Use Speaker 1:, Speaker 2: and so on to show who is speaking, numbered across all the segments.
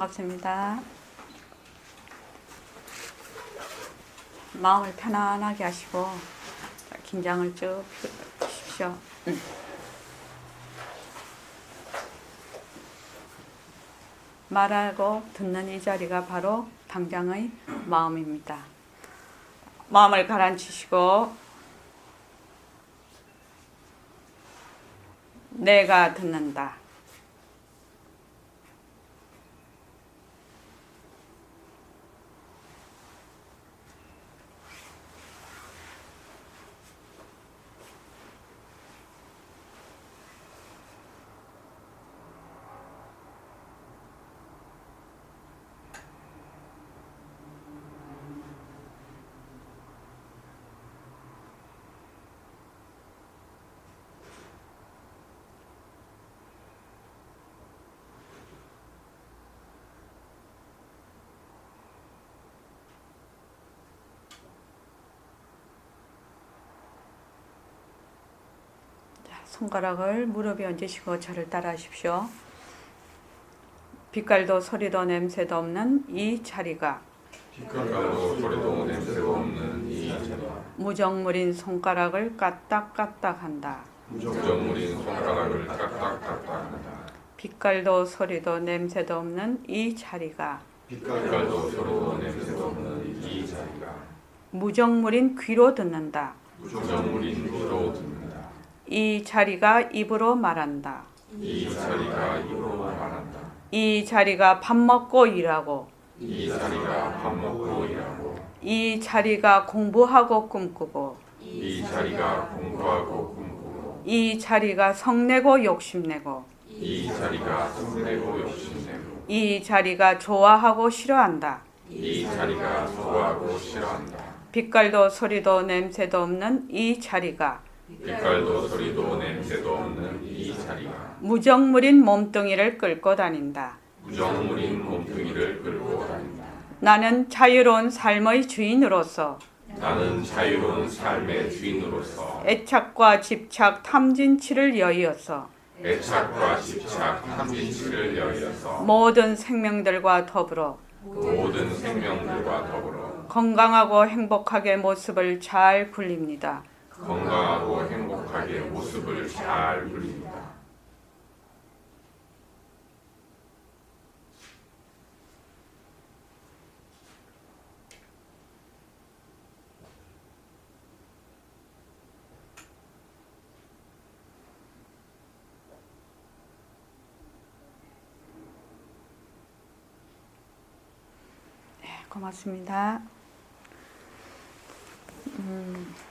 Speaker 1: 반갑습니다. 마음을 편안하게 하시고 긴장을 쭉 푸십시오. 말하고 듣는 이 자리가 바로 당장의 마음입니다. 마음을 가라앉히시고 내가 듣는다. 손가락을 무릎에 얹으시고 저를 따라하십시오. 빛깔도 소리도 냄새도 없는 이 자리가
Speaker 2: 빛깔도 소리도 냄새도 없는 이 자리가
Speaker 1: 무정물인 손가락을 까딱까딱한다.
Speaker 2: 무정물인 손가락을 까딱까딱한다.
Speaker 1: 빛깔도 소리도 냄새도 없는 이 자리가
Speaker 2: 빛깔도 소리도 냄새도 없는 이 자리가
Speaker 1: 무정물인 귀로 듣는다.
Speaker 2: 무정물인 귀로 듣는다.
Speaker 1: 이 자리가 입으로 말한다.
Speaker 2: 이 자리가 입으로 말한다.
Speaker 1: 이 자리가 밥 먹고 일하고
Speaker 2: 이 자리가 밥 먹고 일하고
Speaker 1: 이 자리가 공부하고 꿈꾸고
Speaker 2: 이 자리가 공부하고 꿈꾸고
Speaker 1: 이 자리가 성내고 욕심내고
Speaker 2: 이 자리가 성내고 욕심내고
Speaker 1: 이 자리가 좋아하고 싫어한다.
Speaker 2: 이 자리가 좋아하고 싫어한다.
Speaker 1: 빛깔도 소리도 냄새도 없는 이 자리가
Speaker 2: 빛깔도 소리도 냄새도 없는 이 자리가
Speaker 1: 무정물인 몸뚱이를 끌고 다닌다.
Speaker 2: 무정물인 몸뚱이를 끌고 다닌다.
Speaker 1: 나는 자유로운 삶의 주인으로서
Speaker 2: 나는 자유로운 삶의 주인으로서
Speaker 1: 애착과 집착, 탐진치를 여의어서
Speaker 2: 애착과 집착, 탐진치를 여의어서
Speaker 1: 모든 생명들과 더불어
Speaker 2: 모든 생명들과 더불어
Speaker 1: 건강하고 행복하게 모습을 잘 굴립니다.
Speaker 2: 건강하고 행복하게 모습을 잘 굴립니다.
Speaker 1: 고맙습니다.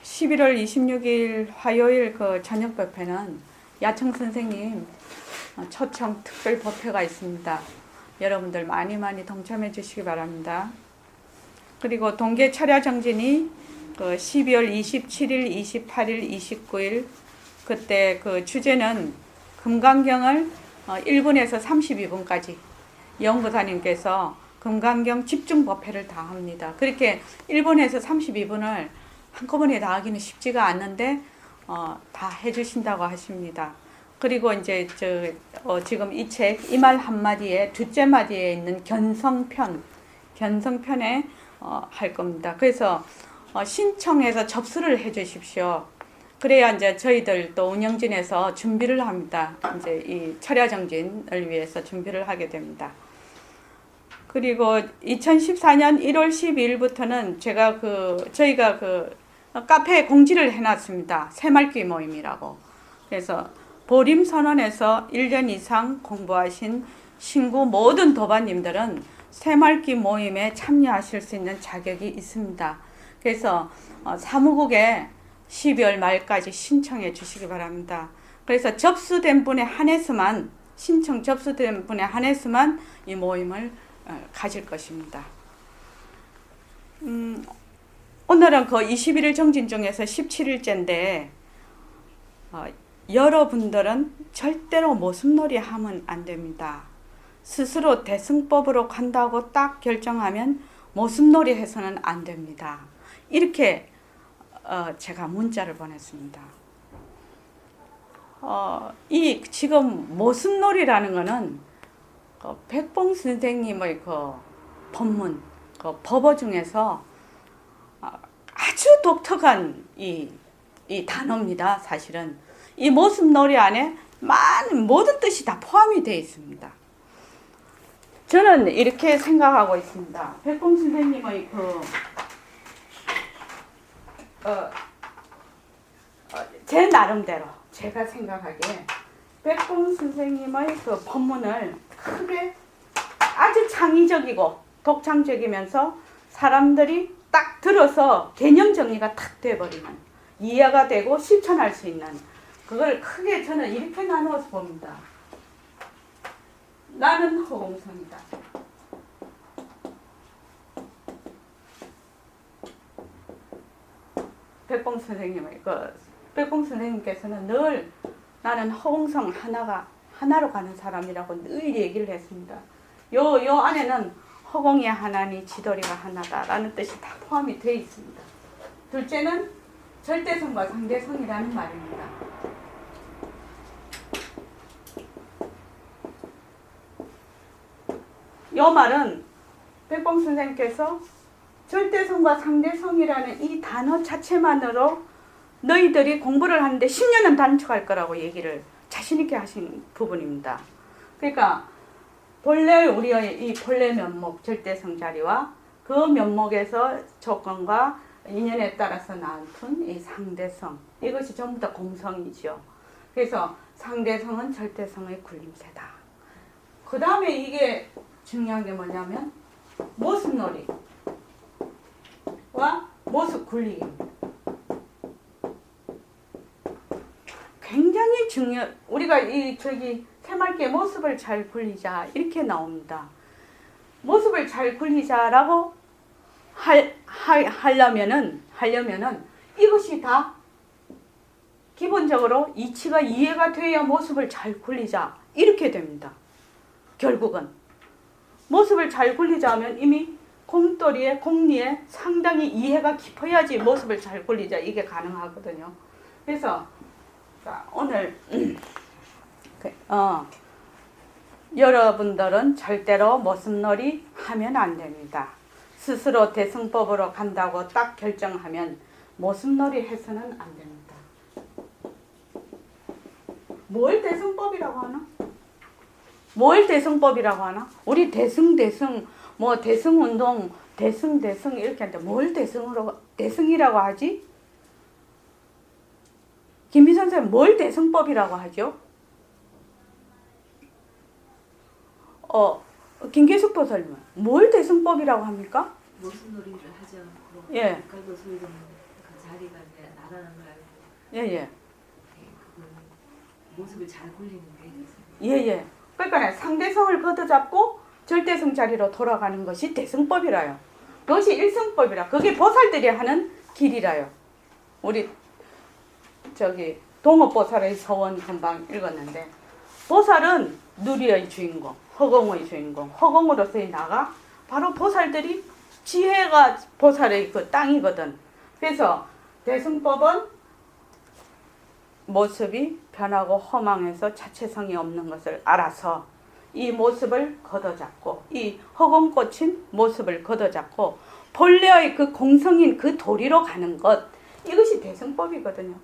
Speaker 1: 11월 26일 화요일 그 저녁 법회는 야청 선생님 초청 특별 법회가 있습니다. 여러분들 많이 동참해 주시기 바랍니다. 그리고 동계 철야 정진이 그 12월 27일, 28일, 29일 그때 그 주제는 금강경을 1분에서 32분까지 연구사님께서 금강경 집중 법회를 다 합니다. 그렇게 1분에서 32분을 한꺼번에 다 하기는 쉽지가 않는데 다 해주신다고 하십니다. 그리고 이제 지금 이 책 이 말 한마디에 둘째 마디에 있는 견성편에 할 겁니다. 그래서 신청해서 접수를 해주십시오. 그래야 이제 저희들 또 운영진에서 준비를 합니다. 이제 이 철야정진을 위해서 준비를 하게 됩니다. 그리고 2014년 1월 12일부터는 저희가 카페에 공지를 해놨습니다. 새말귀 모임이라고. 그래서 보림선언에서 1년 이상 공부하신 신구 모든 도반님들은 새말귀 모임에 참여하실 수 있는 자격이 있습니다. 그래서 사무국에 12월 말까지 신청해 주시기 바랍니다. 그래서 접수된 분에 한해서만 신청 접수된 분에 한해서만 이 모임을 가질 것입니다. 오늘은 그 21일 정진 중에서 17일째인데 여러분들은 절대로 모순놀이 하면 안 됩니다. 스스로 대승법으로 간다고 딱 결정하면 모순놀이 해서는 안 됩니다. 이렇게 제가 문자를 보냈습니다. 이 지금 모순놀이라는 거는 백봉 선생님의 그 법문, 그 법어 중에서 아주 독특한 이 단어입니다. 사실은 이 모습놀이 안에 많은 모든 뜻이 다 포함이 되어 있습니다. 저는 이렇게 생각하고 있습니다. 백봉 선생님의 제 나름대로 제가 생각하기에 백봉 선생님의 그 법문을 크게 아주 창의적이고 독창적이면서 사람들이 딱 들어서 개념 정리가 탁 돼버리는, 이해가 되고 실천할 수 있는, 그걸 크게 저는 이렇게 나누어서 봅니다. 나는 허공성이다. 백봉 선생님께서는 늘 나는 허공성 하나로 가는 사람이라고 늘 얘기를 했습니다. 요 안에는 허공이 하나니 지도리가 하나다라는 뜻이 다 포함이 되어 있습니다. 둘째는 절대성과 상대성이라는 말입니다. 요 말은 백봉 선생님께서 절대성과 상대성이라는 이 단어 자체만으로 너희들이 공부를 하는데 10년은 단축할 거라고 얘기를 자신있게 하신 부분입니다. 그러니까 본래 우리의 이 본래 면목 절대성 자리와 그 면목에서 조건과 인연에 따라서 나온 이 상대성, 이것이 전부 다 공성이죠. 그래서 상대성은 절대성의 굴림새다. 그 다음에 이게 중요한 게 뭐냐면 모습놀이와 모습 굴리기입니다. 굉장히 우리가 새맑게 모습을 잘 굴리자 이렇게 나옵니다. 모습을 잘 굴리자라고 하려면은 이것이 다 기본적으로 이치가 이해가 돼야 모습을 잘 굴리자 이렇게 됩니다. 결국은 모습을 잘 굴리자 하면 이미 공리에 상당히 이해가 깊어야지 모습을 잘 굴리자 이게 가능하거든요. 그래서 오늘 여러분들은 절대로 모습놀이 하면 안 됩니다. 스스로 대승법으로 간다고 딱 결정하면 모습놀이 해서는 안 됩니다. 뭘 대승법이라고 하나? 뭘 대승법이라고 하나? 우리 대승 뭐 대승운동 대승 이렇게 하는데 뭘 대승이라고 하지? 김미 선생님 뭘 대승법이라고 하죠? 김계숙 보살님은 뭘 대승법이라고 합니까?
Speaker 3: 모습놀이를 하죠.
Speaker 1: 예.
Speaker 3: 깔고 소리는 그 자리가 이제 나라는 걸 알고.
Speaker 1: 예예.
Speaker 3: 그걸 모습을 잘 굴리는 게
Speaker 1: 예예. 그러니까 상대성을 걷어잡고 절대성 자리로 돌아가는 것이 대승법이라요. 그것이 일승법이라. 그게 보살들이 하는 길이라요. 우리 동업보살의 서원 금방 읽었는데 보살은 누리의 주인공, 허공의 주인공, 허공으로서의 나가 바로 보살들이 지혜가 보살의 그 땅이거든. 그래서 대승법은 모습이 변하고 허망해서 자체성이 없는 것을 알아서 이 모습을 걷어잡고 이 허공꽃인 모습을 걷어잡고 본래의 그 공성인 그 도리로 가는 것, 이것이 대승법이거든요.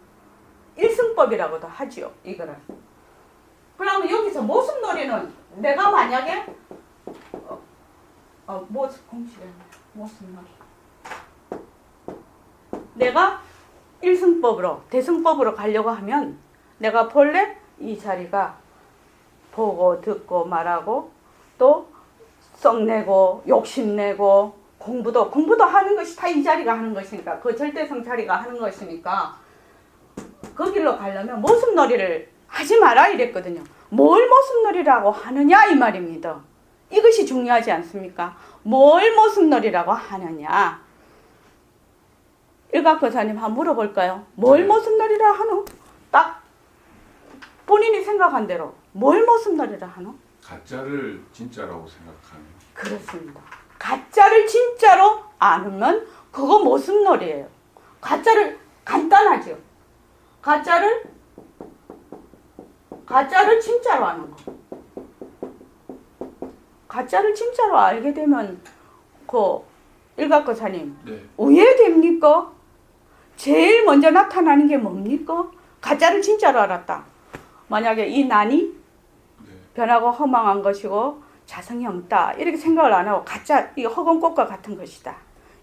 Speaker 1: 일승법이라고도 하지요. 이거를. 그러면 여기서 모습놀이는 내가 만약에 모습놀이 내가 일승법으로 대승법으로 가려고 하면 내가 본래 이 자리가 보고 듣고 말하고 또 썩내고 욕심내고 공부도 하는 것이 다 이 자리가 하는 것이니까, 그 절대성 자리가 하는 것이니까 그 길로 가려면 모습놀이를 하지 마라 이랬거든요. 뭘 모습놀이라고 하느냐 이 말입니다. 이것이 중요하지 않습니까? 뭘 모습놀이라고 하느냐. 일각거사님 한번 물어볼까요? 뭘 모습놀이라 하노? 딱 본인이 생각한 대로 뭘 모습놀이라 하노?
Speaker 2: 가짜를 진짜라고 생각하는.
Speaker 1: 그렇습니다. 가짜를 진짜로 아는 그거 모습놀이에요. 가짜를 간단하죠. 가짜를 진짜로 하는 거. 가짜를 진짜로 알게 되면 그 일각거사님
Speaker 2: 네.
Speaker 1: 왜 됩니까? 제일 먼저 나타나는 게 뭡니까? 가짜를 진짜로 알았다. 만약에 이 난이
Speaker 2: 네.
Speaker 1: 변하고 허망한 것이고 자성이 없다 이렇게 생각을 안 하고 가짜 이 허공꽃과 같은 것이다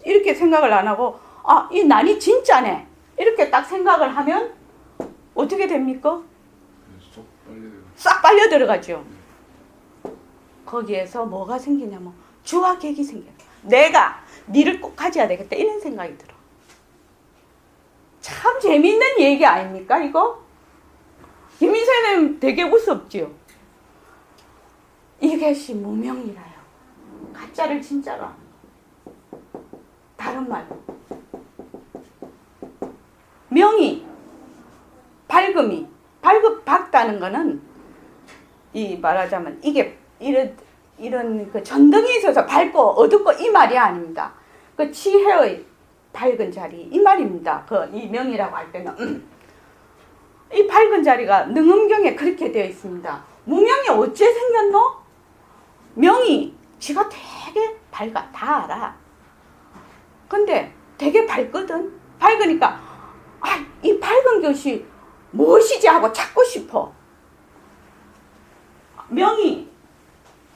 Speaker 1: 이렇게 생각을 안 하고 아, 이 난이 진짜네 이렇게 딱 생각을 하면 어떻게 됩니까?
Speaker 2: 쏙 빨리 돼요.
Speaker 1: 싹 빨려 들어가죠. 거기에서 뭐가 생기냐면 주와 객이 생겨요. 내가 니를 꼭 가져야 되겠다 이런 생각이 들어. 참 재밌는 얘기 아닙니까 이거? 김인세는 되게 우습지요. 이것이 무명이라요. 가짜를 진짜로 하는 거. 다른 말로 명이 밝음이 밝다는 거는 이 말하자면 이게 이런 그 전등이 있어서 밝고 어둡고 이 말이 아닙니다. 그 지혜의 밝은 자리 이 말입니다. 그 이 명이라고 할 때는 이 밝은 자리가 능음경에 그렇게 되어 있습니다. 무명이 어째 생겼노? 명이 지가 되게 밝아 다 알아. 근데 되게 밝거든. 밝으니까 아, 이 밝은 것이 무엇이지 하고 찾고 싶어. 명이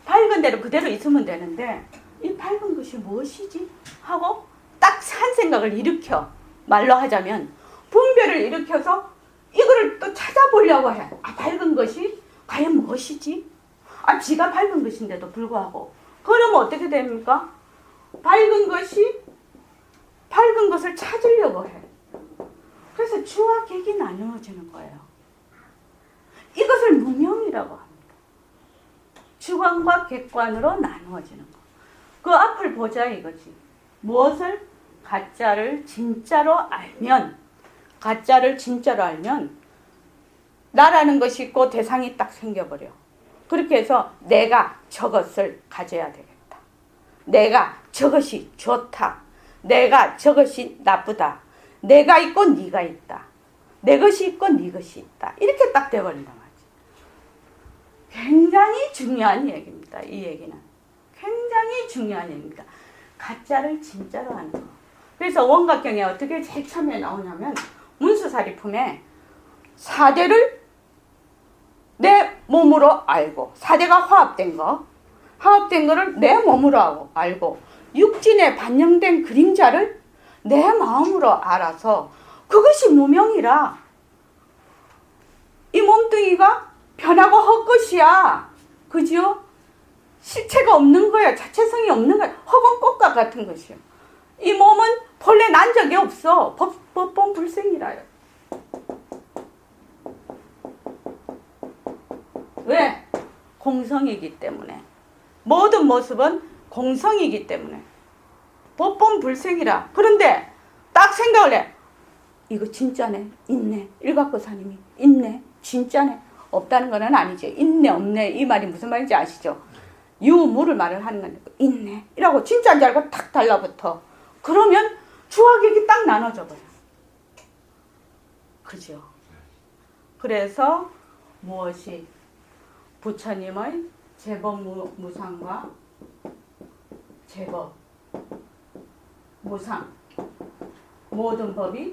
Speaker 1: 밝은 대로 그대로 있으면 되는데 이 밝은 것이 무엇이지 하고 딱 한 생각을 일으켜. 말로 하자면 분별을 일으켜서 이거를 또 찾아보려고 해. 아, 밝은 것이 과연 무엇이지? 아, 지가 밝은 것인데도 불구하고 그러면 어떻게 됩니까? 밝은 것을 찾으려고 해. 그래서 주와 객이 나누어지는 거예요. 이것을 무명이라고 합니다. 주관과 객관으로 나누어지는 거. 그 앞을 보자 이거지. 무엇을? 가짜를 진짜로 알면 나라는 것이 있고 대상이 딱 생겨버려. 그렇게 해서 내가 저것을 가져야 되겠다. 내가 저것이 좋다. 내가 저것이 나쁘다. 내가 있고 네가 있다. 내 것이 있고 네 것이 있다. 이렇게 딱 돼버린단 말이지. 굉장히 중요한 얘기입니다. 이 얘기는. 굉장히 중요한 얘기입니다. 가짜를 진짜로 하는 거. 그래서 원각경에 어떻게 제일 처음에 나오냐면 문수사리품에 사대를 내 몸으로 알고 사대가 화합된 거를 내 몸으로 알고 육진에 반영된 그림자를 내 마음으로 알아서 그것이 무명이라 이 몸뚱이가 변하고 헛것이야. 그죠? 실체가 없는 거야. 자체성이 없는 거야. 허공꽃과 같은 것이요. 이 몸은 본래 난 적이 없어. 법본 불생이라요. 왜? 공성이기 때문에. 모든 모습은 공성이기 때문에. 법본 불생이라. 그런데 딱 생각을 해. 이거 진짜네. 있네. 일각거사님이 있네. 진짜네. 없다는 건 아니지. 있네 없네 이 말이 무슨 말인지 아시죠? 유무를 말을 하는 건데 있네. 이라고 진짜인 줄 알고 탁 달라붙어. 그러면 주와 객이 딱 나눠져 버려. 그죠? 그래서 무엇이 부처님의 제법 무상과 제법 무상 모든 법이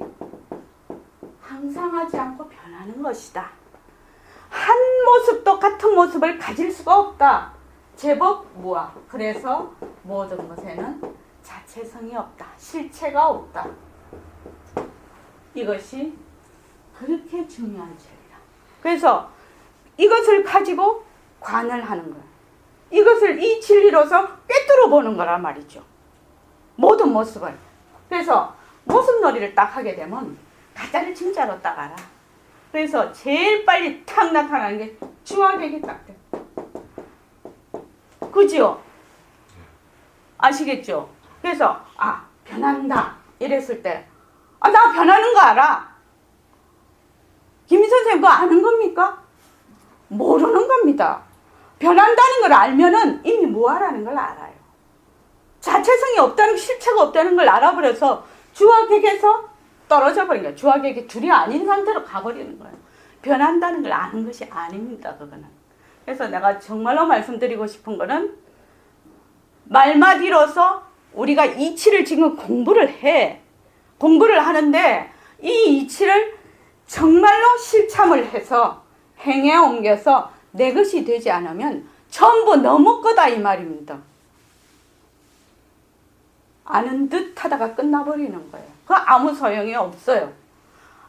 Speaker 1: 항상하지 않고 변하는 것이다. 한 모습도 같은 모습을 가질 수가 없다. 제법 무아. 그래서 모든 것에는 자체성이 없다. 실체가 없다. 이것이 그렇게 중요한 죄이다. 그래서 이것을 가지고 관을 하는 거야. 이것을 이 진리로서 꿰뚫어 보는 거란 말이죠. 모든 모습을. 그래서 모습놀이를 딱 하게 되면 가짜를 진짜로 딱 알아. 그래서 제일 빨리 탁 나타나는 게 중화객이 딱 돼. 그죠? 아시겠죠? 그래서 변한다 이랬을 때 나 변하는 거 알아. 김희 선생님 그거 아는 겁니까? 모르는 겁니다. 변한다는 걸 알면은 이미 뭐하라는 걸 알아요. 자체성이 없다는 실체가 없다는 걸 알아버려서 주와 객에서 떨어져 버린 거예요. 주와 객이 둘이 아닌 상태로 가버리는 거예요. 변한다는 걸 아는 것이 아닙니다. 그거는. 그래서 내가 정말로 말씀드리고 싶은 거는 말마디로서 우리가 이치를 지금 공부를 해. 공부를 하는데 이 이치를 정말로 실참을 해서 행에 옮겨서 내 것이 되지 않으면 전부 너무 거다 이 말입니다. 아는 듯 하다가 끝나버리는 거예요. 그 아무 소용이 없어요.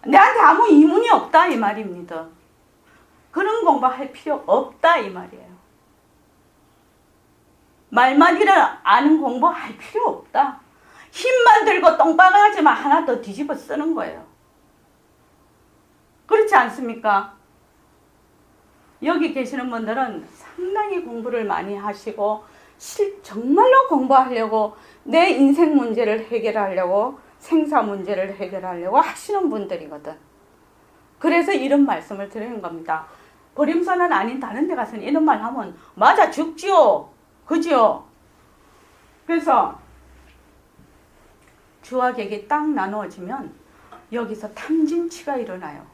Speaker 1: 내한테 아무 이문이 없다 이 말입니다. 그런 공부할 필요 없다 이 말이에요. 말마디를 아는 공부할 필요 없다. 힘만 들고 똥방아지만 하나 더 뒤집어 쓰는 거예요. 그렇지 않습니까? 여기 계시는 분들은 상당히 공부를 많이 하시고 정말로 공부하려고 내 인생 문제를 해결하려고 생사 문제를 해결하려고 하시는 분들이거든. 그래서 이런 말씀을 드리는 겁니다. 보림선은 아닌 다른 데 가서는 이런 말 하면 맞아 죽지요. 그지요? 그래서 주와 객이 딱 나누어지면 여기서 탐진치가 일어나요.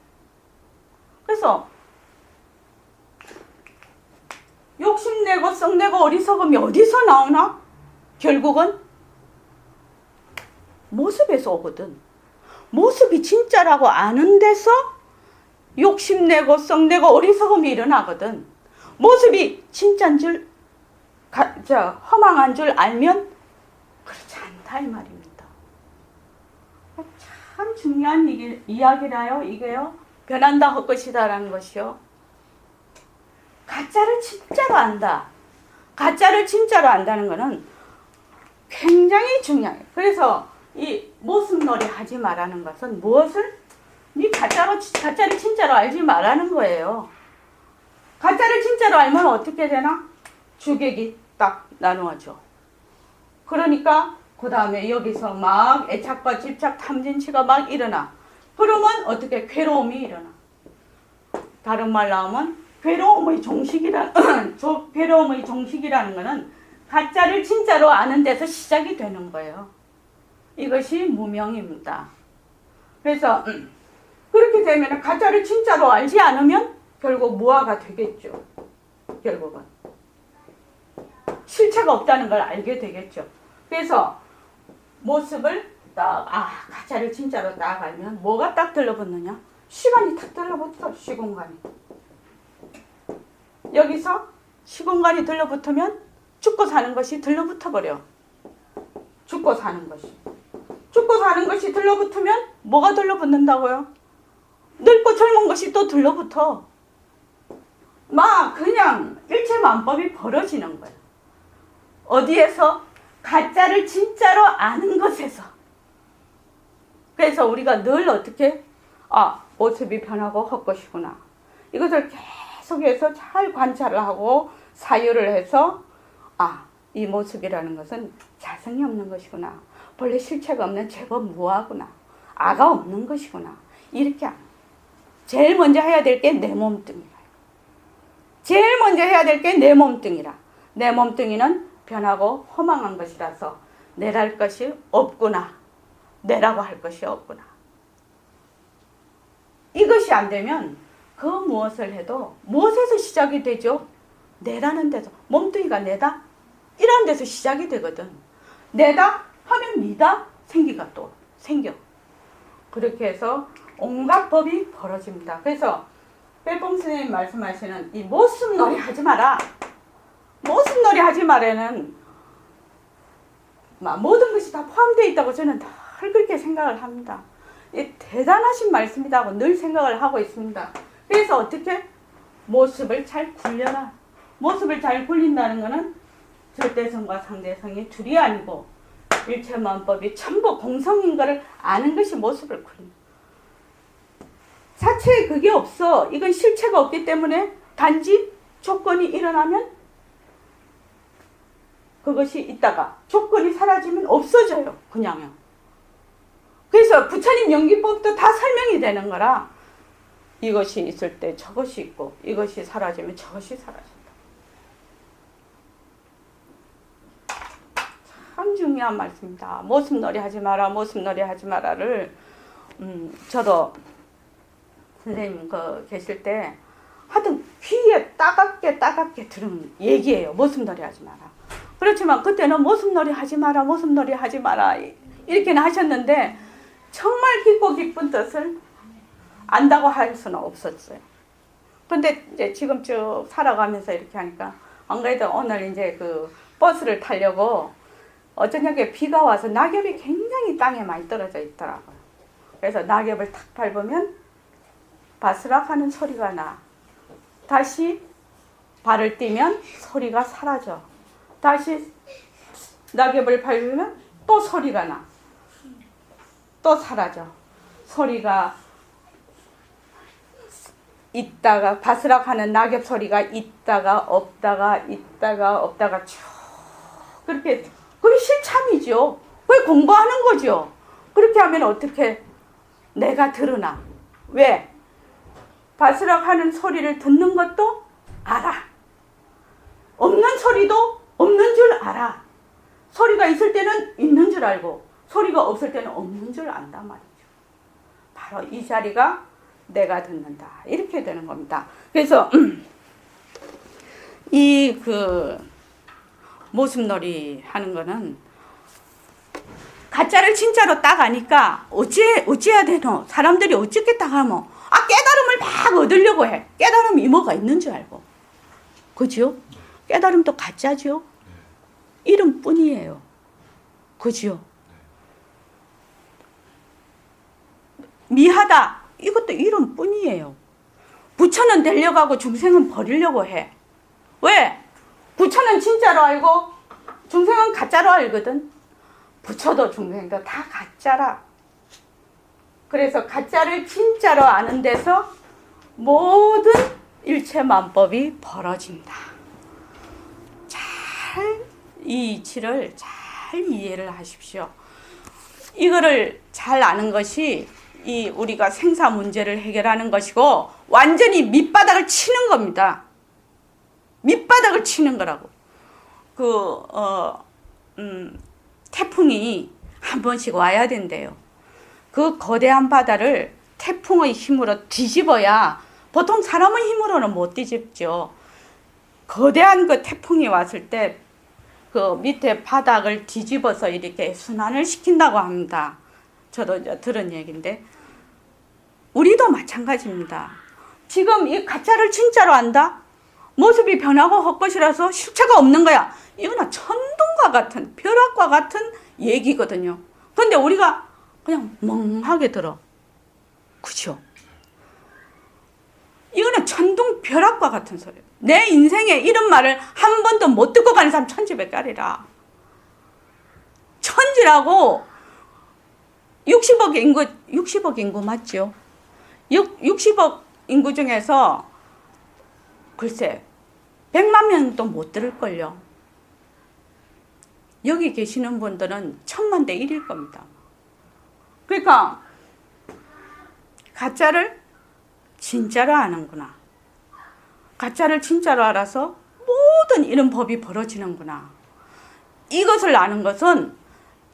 Speaker 1: 그래서 욕심내고 썩내고 어리석음이 어디서 나오나? 결국은 모습에서 오거든. 모습이 진짜라고 아는 데서 욕심내고 썩내고 어리석음이 일어나거든. 모습이 진짜인 줄, 허망한 줄 알면 그렇지 않다 이 말입니다. 참 중요한 이야기라요 이게요. 변한다 헛것이다라는 것이요. 가짜를 진짜로 안다. 가짜를 진짜로 안다는 것은 굉장히 중요해요. 그래서 이 모습놀이 하지 말라는 것은 무엇을? 네 가짜를 진짜로 알지 말라는 거예요. 가짜를 진짜로 알면 어떻게 되나? 주객이 딱 나누어져. 그러니까 그 다음에 여기서 막 애착과 집착, 탐진치가 막 일어나. 그러면 어떻게? 괴로움이 일어나. 다른 말로 하면 괴로움의 종식이라는 것은 가짜를 진짜로 아는 데서 시작이 되는 거예요. 이것이 무명입니다. 그래서 그렇게 되면 가짜를 진짜로 알지 않으면 결국 무아가 되겠죠. 결국은 실체가 없다는 걸 알게 되겠죠. 그래서 모습을 딱 가짜를 진짜로 딱 알면 뭐가 딱 들러붙느냐? 시간이 딱 들러붙어. 시공간이. 여기서 시공간이 들러붙으면 죽고 사는 것이 들러붙어 버려. 죽고 사는 것이. 죽고 사는 것이 들러붙으면 뭐가 들러붙는다고요? 늙고 젊은 것이 또 들러붙어. 막 그냥 일체만법이 벌어지는 거예요. 어디에서? 가짜를 진짜로 아는 것에서. 그래서 우리가 늘 어떻게? 모습이 변하고 헛것이구나. 이것을 계속해서 잘 관찰을 하고 사유를 해서 이 모습이라는 것은 자성이 없는 것이구나. 본래 실체가 없는 제법 무아구나. 아가 없는 것이구나. 이렇게 제일 먼저 해야 될 게 내 몸뚱이라. 제일 먼저 해야 될 게 내 몸뚱이라. 내 몸뚱이는 변하고 허망한 것이라서 내랄 것이 없구나. 내라고 할 것이 없구나. 이것이 안 되면 그 무엇을 해도 무엇에서 시작이 되죠? 내라는 데서. 몸뚱이가 내다? 이런 데서 시작이 되거든. 내다 하면 니다 생기가 또 생겨. 그렇게 해서 온갖 법이 벌어집니다. 그래서 빼뽕 선생님 말씀하시는 이 모습놀이 하지 마라. 모습놀이 하지 마라는 모든 것이 다 포함되어 있다고 저는 늘 그렇게 생각을 합니다. 대단하신 말씀이라고 늘 생각을 하고 있습니다. 그래서 어떻게? 모습을 잘 굴려라. 모습을 잘 굴린다는 것은 절대성과 상대성이 둘이 아니고 일체만법이 전부 공성인 것을 아는 것이 모습을 굴린다. 자체에 그게 없어. 이건 실체가 없기 때문에 단지 조건이 일어나면 그것이 있다가 조건이 사라지면 없어져요. 그냥요. 그래서 부처님 연기법도 다 설명이 되는 거라 이것이 있을 때 저것이 있고 이것이 사라지면 저것이 사라진다. 참 중요한 말씀입니다. 모습놀이 하지 마라. 모습놀이 하지 마라를 저도 선생님 계실 때 하여튼 귀에 따갑게 들은 얘기예요. 모습놀이 하지 마라. 그렇지만 그때는 모습놀이 하지 마라, 모습놀이 하지 마라 이렇게는 하셨는데 정말 깊고 깊은 뜻을 안다고 할 수는 없었어요. 근데 이제 지금 쭉 살아가면서 이렇게 하니까 안 그래도 오늘 이제 그 버스를 타려고 어저녁에 비가 와서 낙엽이 굉장히 땅에 많이 떨어져 있더라고요. 그래서 낙엽을 탁 밟으면 바스락 하는 소리가 나. 다시 발을 떼면 소리가 사라져. 다시 낙엽을 밟으면 또 소리가 나. 또 사라져. 소리가 있다가 바스락 하는 낙엽 소리가 있다가 없다가 쭉 그렇게 그게 실참이죠. 그게 공부하는 거죠. 그렇게 하면 어떻게 내가 드러나. 왜? 바스락 하는 소리를 듣는 것도 알아. 없는 소리도 없는 줄 알아. 소리가 있을 때는 있는 줄 알고 소리가 없을 때는 없는 줄 안단 말이죠. 바로 이 자리가 내가 듣는다. 이렇게 되는 겁니다. 그래서 이 그 모습놀이 하는 거는 가짜를 진짜로 딱 아니까 어찌해야 되노? 사람들이 어떻게 딱 하면 깨달음을 막 얻으려고 해. 깨달음이 뭐가 있는 줄 알고. 그죠? 깨달음도 가짜죠? 이름뿐이에요. 그죠? 미하다. 이것도 이름뿐이에요. 부처는 되려고 중생은 버리려고 해. 왜? 부처는 진짜로 알고 중생은 가짜로 알거든. 부처도 중생도 다 가짜라. 그래서 가짜를 진짜로 아는 데서 모든 일체만법이 벌어진다. 이 이치를 잘 이해를 하십시오. 이거를 잘 아는 것이 이 우리가 생사 문제를 해결하는 것이고 완전히 밑바닥을 치는 겁니다. 밑바닥을 치는 거라고. 태풍이 한 번씩 와야 된대요. 그 거대한 바다를 태풍의 힘으로 뒤집어야 보통 사람의 힘으로는 못 뒤집죠. 거대한 그 태풍이 왔을 때 그 밑에 바닥을 뒤집어서 이렇게 순환을 시킨다고 합니다. 저도 이제 들은 얘기인데 우리도 마찬가지입니다. 지금 이 가짜를 진짜로 안다? 모습이 변하고 헛것이라서 실체가 없는 거야. 이거는 천둥과 같은 벼락과 같은 얘기거든요. 근데 우리가 그냥 멍하게 들어. 그죠? 이거는 천둥 벼락과 같은 소리예요. 내 인생에 이런 말을 한 번도 못 듣고 가는 사람 천지백갈이라. 천지라고 60억 인구 맞죠? 60억 인구 중에서 글쎄 100만 명도 못 들을걸요. 여기 계시는 분들은 1000만 대 1일 겁니다. 그러니까 가짜를 진짜로 아는구나. 가짜를 진짜로 알아서 모든 이런 법이 벌어지는구나. 이것을 아는 것은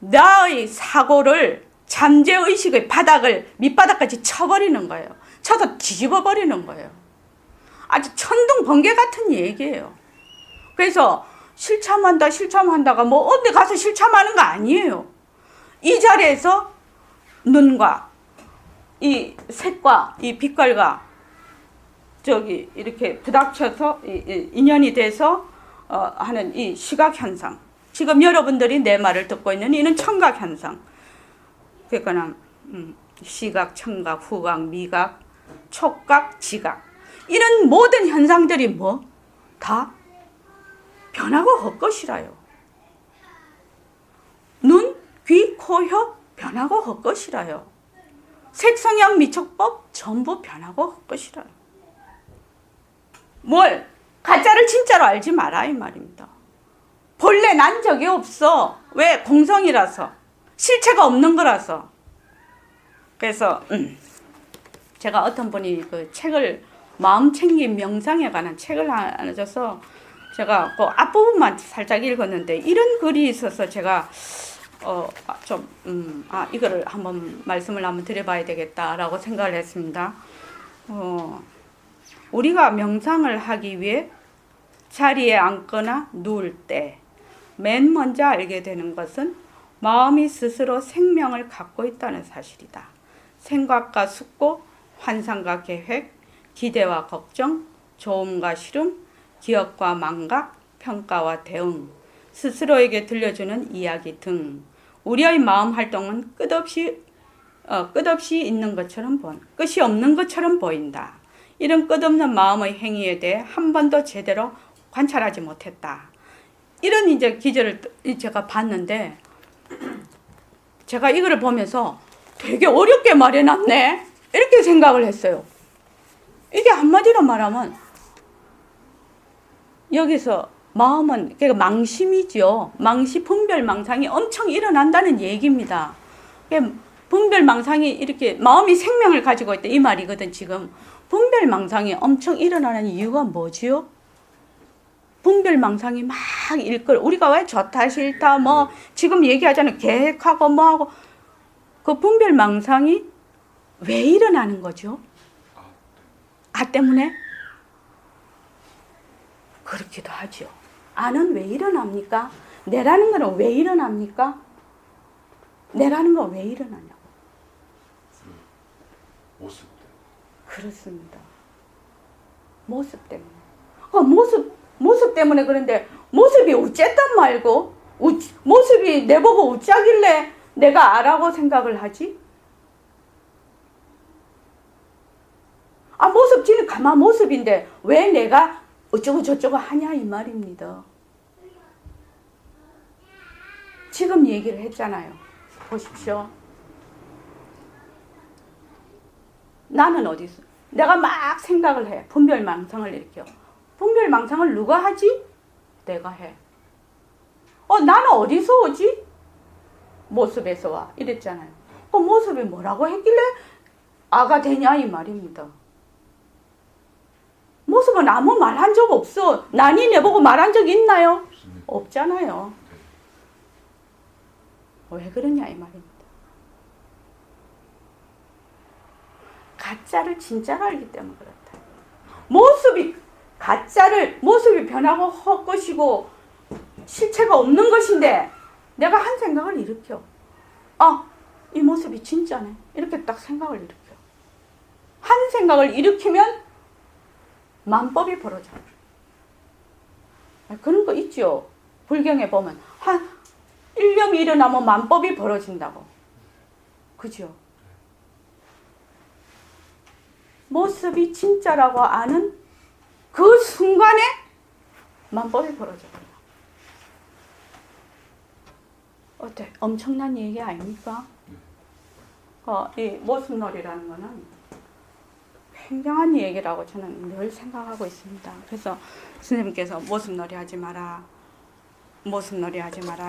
Speaker 1: 나의 사고를 잠재의식의 바닥을 밑바닥까지 쳐버리는 거예요. 쳐서 뒤집어 버리는 거예요. 아주 천둥 번개 같은 얘기예요. 그래서 실참한다가 뭐 어디 가서 실참하는 거 아니에요. 이 자리에서 눈과 이 색과 이 빛깔과 저기 이렇게 부닥쳐서 인연이 돼서 하는 이 시각 현상. 지금 여러분들이 내 말을 듣고 있는 이는 청각 현상. 그러니까 시각, 청각, 후각, 미각, 촉각, 지각. 이런 모든 현상들이 뭐? 다 변하고 헛것이라요. 눈, 귀, 코, 혀 변하고 헛것이라요. 색성향 미촉법 전부 변하고 헛것이라요. 뭘? 가짜를 진짜로 알지 마라 이 말입니다. 본래 난 적이 없어. 왜? 공성이라서. 실체가 없는 거라서. 그래서 제가 어떤 분이 그 책을 마음 챙김 명상에 관한 책을 하나 줘서 제가 그 앞부분만 살짝 읽었는데 이런 글이 있어서 제가 이거를 한번 말씀을 한번 드려봐야 되겠다라고 생각을 했습니다. 우리가 명상을 하기 위해 자리에 앉거나 누울 때 맨 먼저 알게 되는 것은 마음이 스스로 생명을 갖고 있다는 사실이다. 생각과 숙고, 환상과 계획, 기대와 걱정, 좋음과 싫음, 기억과 망각, 평가와 대응, 스스로에게 들려주는 이야기 등 우리의 마음 활동은 끝없이 있는 것처럼 끝이 없는 것처럼 보인다. 이런 끝없는 마음의 행위에 대해 한 번도 제대로 관찰하지 못했다. 이런 이제 기절을 제가 봤는데, 제가 이거를 보면서 되게 어렵게 말해놨네, 이렇게 생각을 했어요. 이게 한마디로 말하면 여기서 마음은 그러니까 망심이죠. 분별망상이 엄청 일어난다는 얘기입니다. 분별망상이 이렇게 마음이 생명을 가지고 있다 이 말이거든. 지금 분별망상이 엄청 일어나는 이유가 뭐지요? 분별망상이 막 일걸 우리가 왜 좋다 싫다 뭐 지금 얘기하자면 계획하고 뭐하고 그 분별망상이 왜 일어나는 거죠? 아 때문에? 그렇기도 하죠. 아는 왜 일어납니까? 내라는 거는 왜 일어납니까? 내라는 건 왜 일어나냐고.
Speaker 2: 모습 때문에.
Speaker 1: 그렇습니다. 모습 때문에. 모습 때문에. 그런데 모습이 어쨌든 말고 모습이 내보고 어쩌길래 내가 아라고 생각을 하지? 아 모습지는 가만 모습인데 왜 내가 어쩌고 저쩌고 하냐 이 말입니다. 지금 얘기를 했잖아요. 보십시오. 나는 어디 있어? 내가 막 생각을 해. 분별망상을 일으켜. 분별망상을 누가 하지? 내가 해. 나는 어디서 오지? 모습에서 와. 이랬잖아요. 그 모습이 뭐라고 했길래 아가 되냐 이 말입니다. 모습은 아무 말 한 적 없어. 난이 내보고 말한 적 있나요? 없잖아요. 왜 그러냐 이 말입니다. 가짜를 진짜로 알기 때문에 그렇다. 모습이 변하고 헛것이고 실체가 없는 것인데 내가 한 생각을 일으켜. 이 모습이 진짜네. 이렇게 딱 생각을 일으켜. 한 생각을 일으키면 만법이 벌어져. 그런 거 있죠. 불경에 보면 한 일념이 일어나면 만법이 벌어진다고. 그죠? 모습이 진짜라고 아는 그 순간에 만법이 벌어져요. 어때? 엄청난 얘기 아닙니까? 이 모습놀이라는 거는 굉장한 얘기라고 저는 늘 생각하고 있습니다. 그래서 스님께서 모습놀이 하지 마라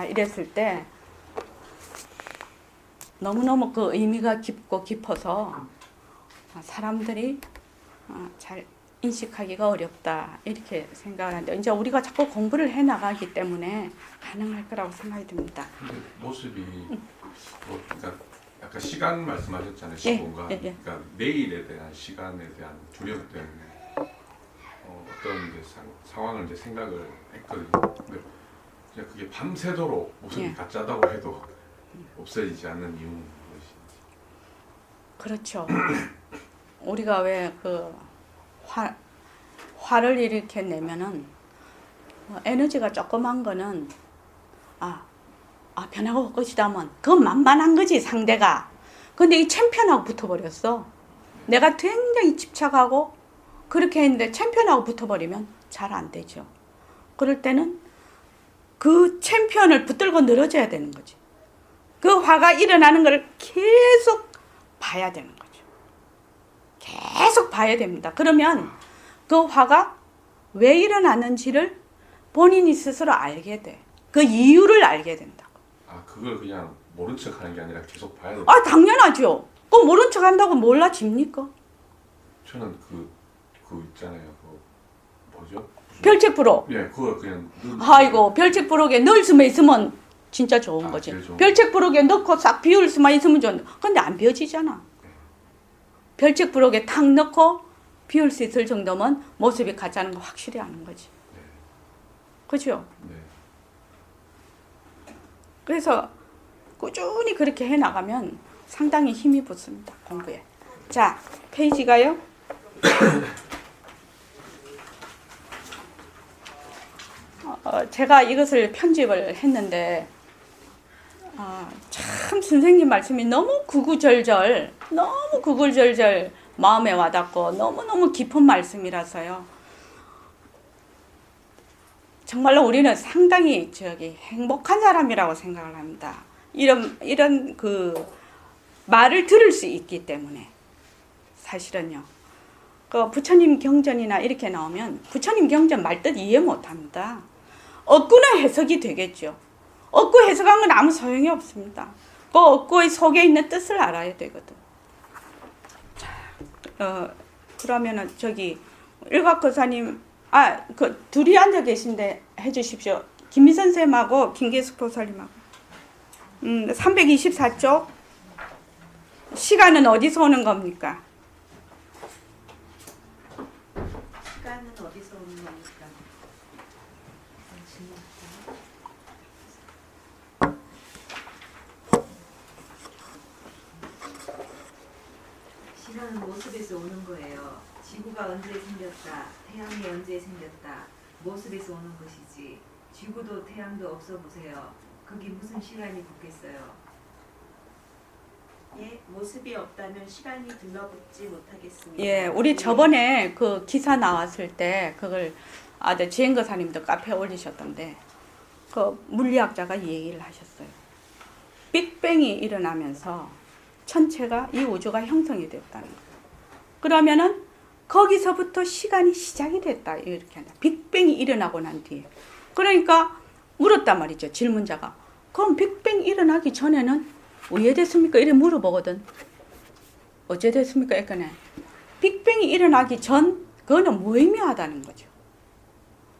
Speaker 1: 이랬을 때 너무너무 그 의미가 깊고 깊어서 사람들이 잘 인식하기가 어렵다 이렇게 생각을 하는데 이제 우리가 자꾸 공부를 해나가기 때문에 가능할 거라고 생각이 듭니다.
Speaker 2: 근데 모습이 그러니까 약간 시간 말씀하셨잖아요. 시공간. 그러니까 내일에 대한 시간에 대한 두려움 때문에 어떤 이제 상황을 이제 생각을 했거든요. 근데 그냥 그게 밤새도록 모습이 가짜다고 해도 없어지지 않는 이유는 무엇인지.
Speaker 1: 그렇죠. 우리가 왜 그 화를 이렇게 내면은 에너지가 조그만 거는 변하고 올 것이다면 그건 만만한 거지 상대가. 근데 이 챔피언하고 붙어버렸어. 내가 굉장히 집착하고 그렇게 했는데 챔피언하고 붙어버리면 잘 안 되죠. 그럴 때는 그 챔피언을 붙들고 늘어져야 되는 거지. 그 화가 일어나는 걸 계속 봐야 되는 거죠. 계속 봐야 됩니다. 그러면 그 화가 왜 일어나는지를 본인이 스스로 알게 돼. 그 이유를 알게 된다고.
Speaker 2: 그걸 그냥 모른 척 하는 게 아니라 계속 봐야 돼요.
Speaker 1: 당연하죠. 그 모른 척 한다고 몰라집니까?
Speaker 2: 저는 그 있잖아요. 뭐죠?
Speaker 1: 별책 부록.
Speaker 2: 그거 그냥
Speaker 1: 아이고, 별책 부록에 넣을 수만 있으면 진짜 좋은 거지. 별책 부록에 넣고 싹 비울 수만 있으면 좋은데. 근데 안 비워지잖아. 별책 부록에 탁 넣고 비울 수 있을 정도면 모습이 가짜는 거 확실히 아는 거지. 그죠? 그래서 꾸준히 그렇게 해나가면 상당히 힘이 붙습니다. 공부에. 자, 페이지가요. 제가 이것을 편집을 했는데 참 선생님 말씀이 너무 구구절절 마음에 와닿고 너무너무 깊은 말씀이라서요. 정말로 우리는 상당히 행복한 사람이라고 생각을 합니다. 이런 그 말을 들을 수 있기 때문에 사실은요. 그 부처님 경전이나 이렇게 나오면 부처님 경전 말뜻 이해 못합니다. 얻고는 해석이 되겠죠. 얻고 해석한 건 아무 소용이 없습니다. 그 얻고의 속에 있는 뜻을 알아야 되거든. 자, 그러면은 일각거사님, 그 둘이 앉아 계신데 해주십시오. 김미선 쌤하고 김계숙 보살님하고. 324쪽. 시간은 어디서 오는 겁니까?
Speaker 3: 시간은 어디서 오는 겁니까? 시간은 모습에서 오는 거예요. 지구가 언제 생겼다, 태양이 언제 생겼다, 모습에서 오는 것이지. 지구도 태양도 없어 보세요. 거기 무슨 시간이 붙겠어요?
Speaker 4: 예, 모습이 없다면 시간이 들러붙지 못하겠습니다.
Speaker 1: 예, 우리 저번에 그 기사 나왔을 때 그걸 지행거사님도 카페에 올리셨던데 그 물리학자가 이 얘기를 하셨어요. 빅뱅이 일어나면서 천체가 이 우주가 형성이 되었다는 거예요. 그러면은 거기서부터 시간이 시작이 됐다 이렇게 한다. 빅뱅이 일어나고 난 뒤에. 그러니까 물었단 말이죠. 질문자가. 그럼 빅뱅 일어나기 전에는 왜 됐습니까? 이래 물어보거든. 어째 됐습니까? 약간에 빅뱅이 일어나기 전 그거는 무의미하다는 거죠.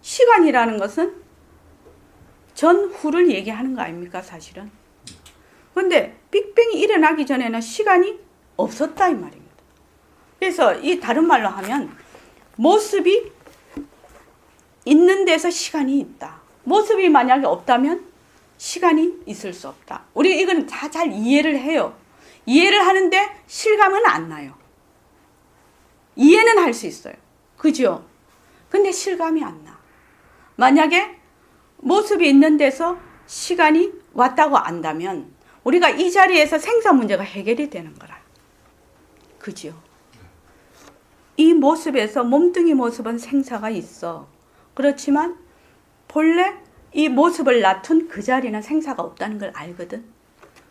Speaker 1: 시간이라는 것은 전후를 얘기하는 거 아닙니까? 사실은. 근데 빅뱅이 일어나기 전에는 시간이 없었다 이 말입니다. 그래서 이 다른 말로 하면 모습이 있는 데서 시간이 있다. 모습이 만약에 없다면 시간이 있을 수 없다. 우리 이건 다 잘 이해를 해요. 이해를 하는데 실감은 안 나요. 이해는 할 수 있어요. 그죠? 근데 실감이 안 나. 만약에 모습이 있는 데서 시간이 왔다고 안다면 우리가 이 자리에서 생사 문제가 해결이 되는 거라. 그죠? 이 모습에서 몸뚱이 모습은 생사가 있어. 그렇지만 본래 이 모습을 낳던 그 자리는 생사가 없다는 걸 알거든.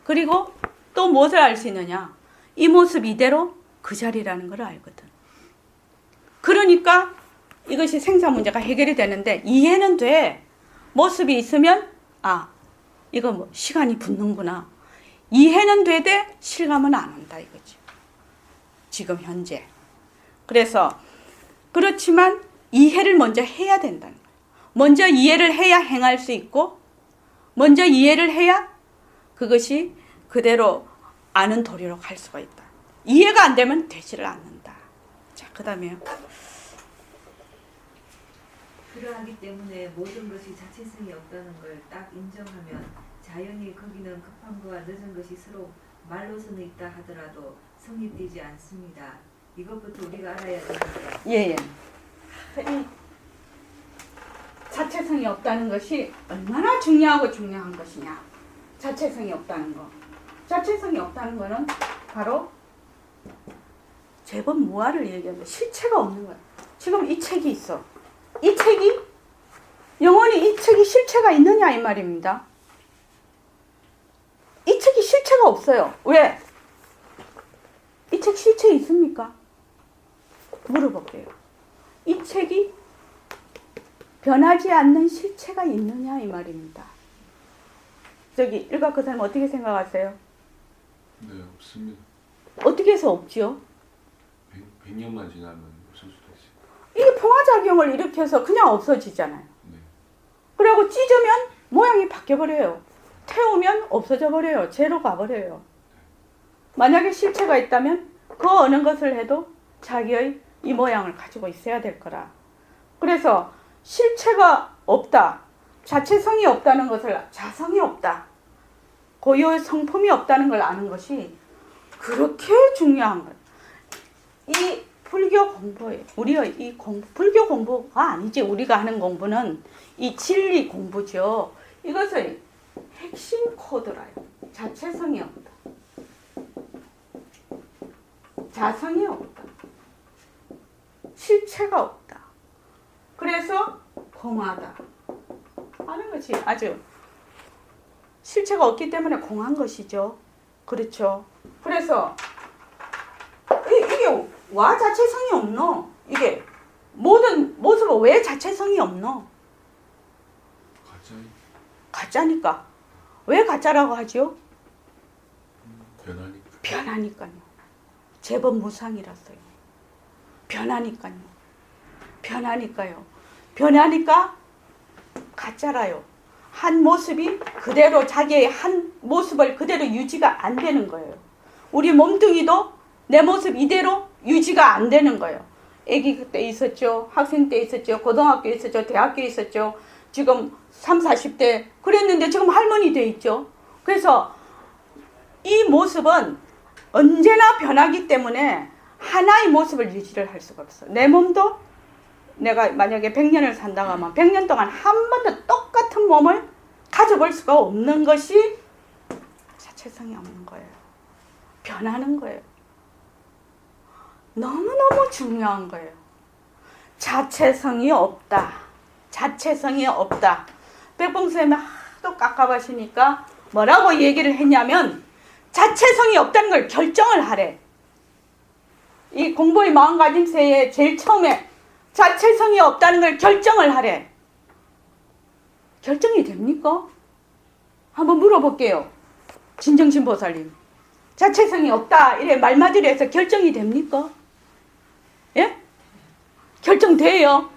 Speaker 1: 그리고 또 무엇을 알 수 있느냐? 이 모습 이대로 그 자리라는 걸 알거든. 그러니까 이것이 생사 문제가 해결이 되는데 이해는 돼. 모습이 있으면 이거 뭐 시간이 붙는구나. 이해는 되되 실감은 안 온다 이거지. 지금 현재. 그래서 그렇지만 이해를 먼저 해야 된다는 거예요. 먼저 이해를 해야 행할 수 있고 먼저 이해를 해야 그것이 그대로 아는 도리로 갈 수가 있다. 이해가 안 되면 되지를 않는다. 자, 그 다음에요.
Speaker 3: 그러하기 때문에 모든 것이 자체성이 없다는 걸 딱 인정하면 자연히 거기는 급한 거와 늦은 것이 서로 말로서는 있다 하더라도 성립되지 않습니다. 이것부터 우리가 알아야 됩니다.
Speaker 1: 예. 이 자체성이 없다는 것이 얼마나 중요한 것이냐. 자체성이 없다는 거. 자체성이 없다는 거는 바로 제법 무아를 얘기하는 실체가 없는 거야. 지금 이 책이 있어. 이 책이 영원히 이 책이 실체가 있느냐 이 말입니다. 이 책이 실체가 없어요. 왜? 이 책 실체 있습니까? 물어볼게요. 이 책이 변하지 않는 실체가 있느냐 이 말입니다. 일각거사님 어떻게 생각하세요?
Speaker 2: 네, 없습니다.
Speaker 1: 어떻게 해서 없지요?
Speaker 2: 100년만 지나면 없을 수도 있어요.
Speaker 1: 이게 평화작용을 일으켜서 그냥 없어지잖아요.
Speaker 2: 네.
Speaker 1: 그리고 찢으면 모양이 바뀌어버려요. 태우면 없어져 버려요. 제로 가버려요. 만약에 실체가 있다면 그 어느 것을 해도 자기의 이 모양을 가지고 있어야 될 거라. 그래서 실체가 없다. 자체성이 없다는 것을 자성이 없다. 고유의 성품이 없다는 걸 아는 것이 그렇게 중요한 거예요. 이 불교 공부에 우리의 이 불교 공부가 아니지. 우리가 하는 공부는 이 진리 공부죠. 이것의 핵심 코드라요. 자체성이 없다. 자성이 없다. 실체가 없다. 그래서 공하다 하는 것이 아주 실체가 없기 때문에 공한 것이죠. 그렇죠. 그래서 이게 와 자체성이 없노? 이게 모든 모습은 왜 자체성이 없노? 가짜니까. 왜 가짜라고 하죠?
Speaker 2: 변하니까.
Speaker 1: 변하니까요. 제법 무상이라서요. 변하니까요. 변하니까요. 변하니까 가짜라요. 한 모습이 그대로 자기의 한 모습을 그대로 유지가 안 되는 거예요. 우리 몸뚱이도 내 모습 이대로 유지가 안 되는 거예요. 아기 때 있었죠. 학생 때 있었죠. 고등학교 있었죠. 대학교 있었죠. 지금 30, 40대 그랬는데 지금 할머니 돼 있죠. 그래서 이 모습은 언제나 변하기 때문에 하나의 모습을 유지를 할 수가 없어. 내 몸도 내가 만약에 100년을 산다고 하면 100년 동안 한 번도 똑같은 몸을 가져볼 수가 없는 것이 자체성이 없는 거예요. 변하는 거예요. 너무너무 중요한 거예요. 자체성이 없다. 자체성이 없다. 백봉선생님이 하도 깝깝하시니까 뭐라고 얘기를 했냐면 자체성이 없다는 걸 결정을 하래. 이 공부의 마음가짐새에 제일 처음에 자체성이 없다는 걸 결정을 하래. 결정이 됩니까? 한번 물어볼게요. 진정신 보살님. 자체성이 없다 이래 말마디로 해서 결정이 됩니까? 예? 결정돼요.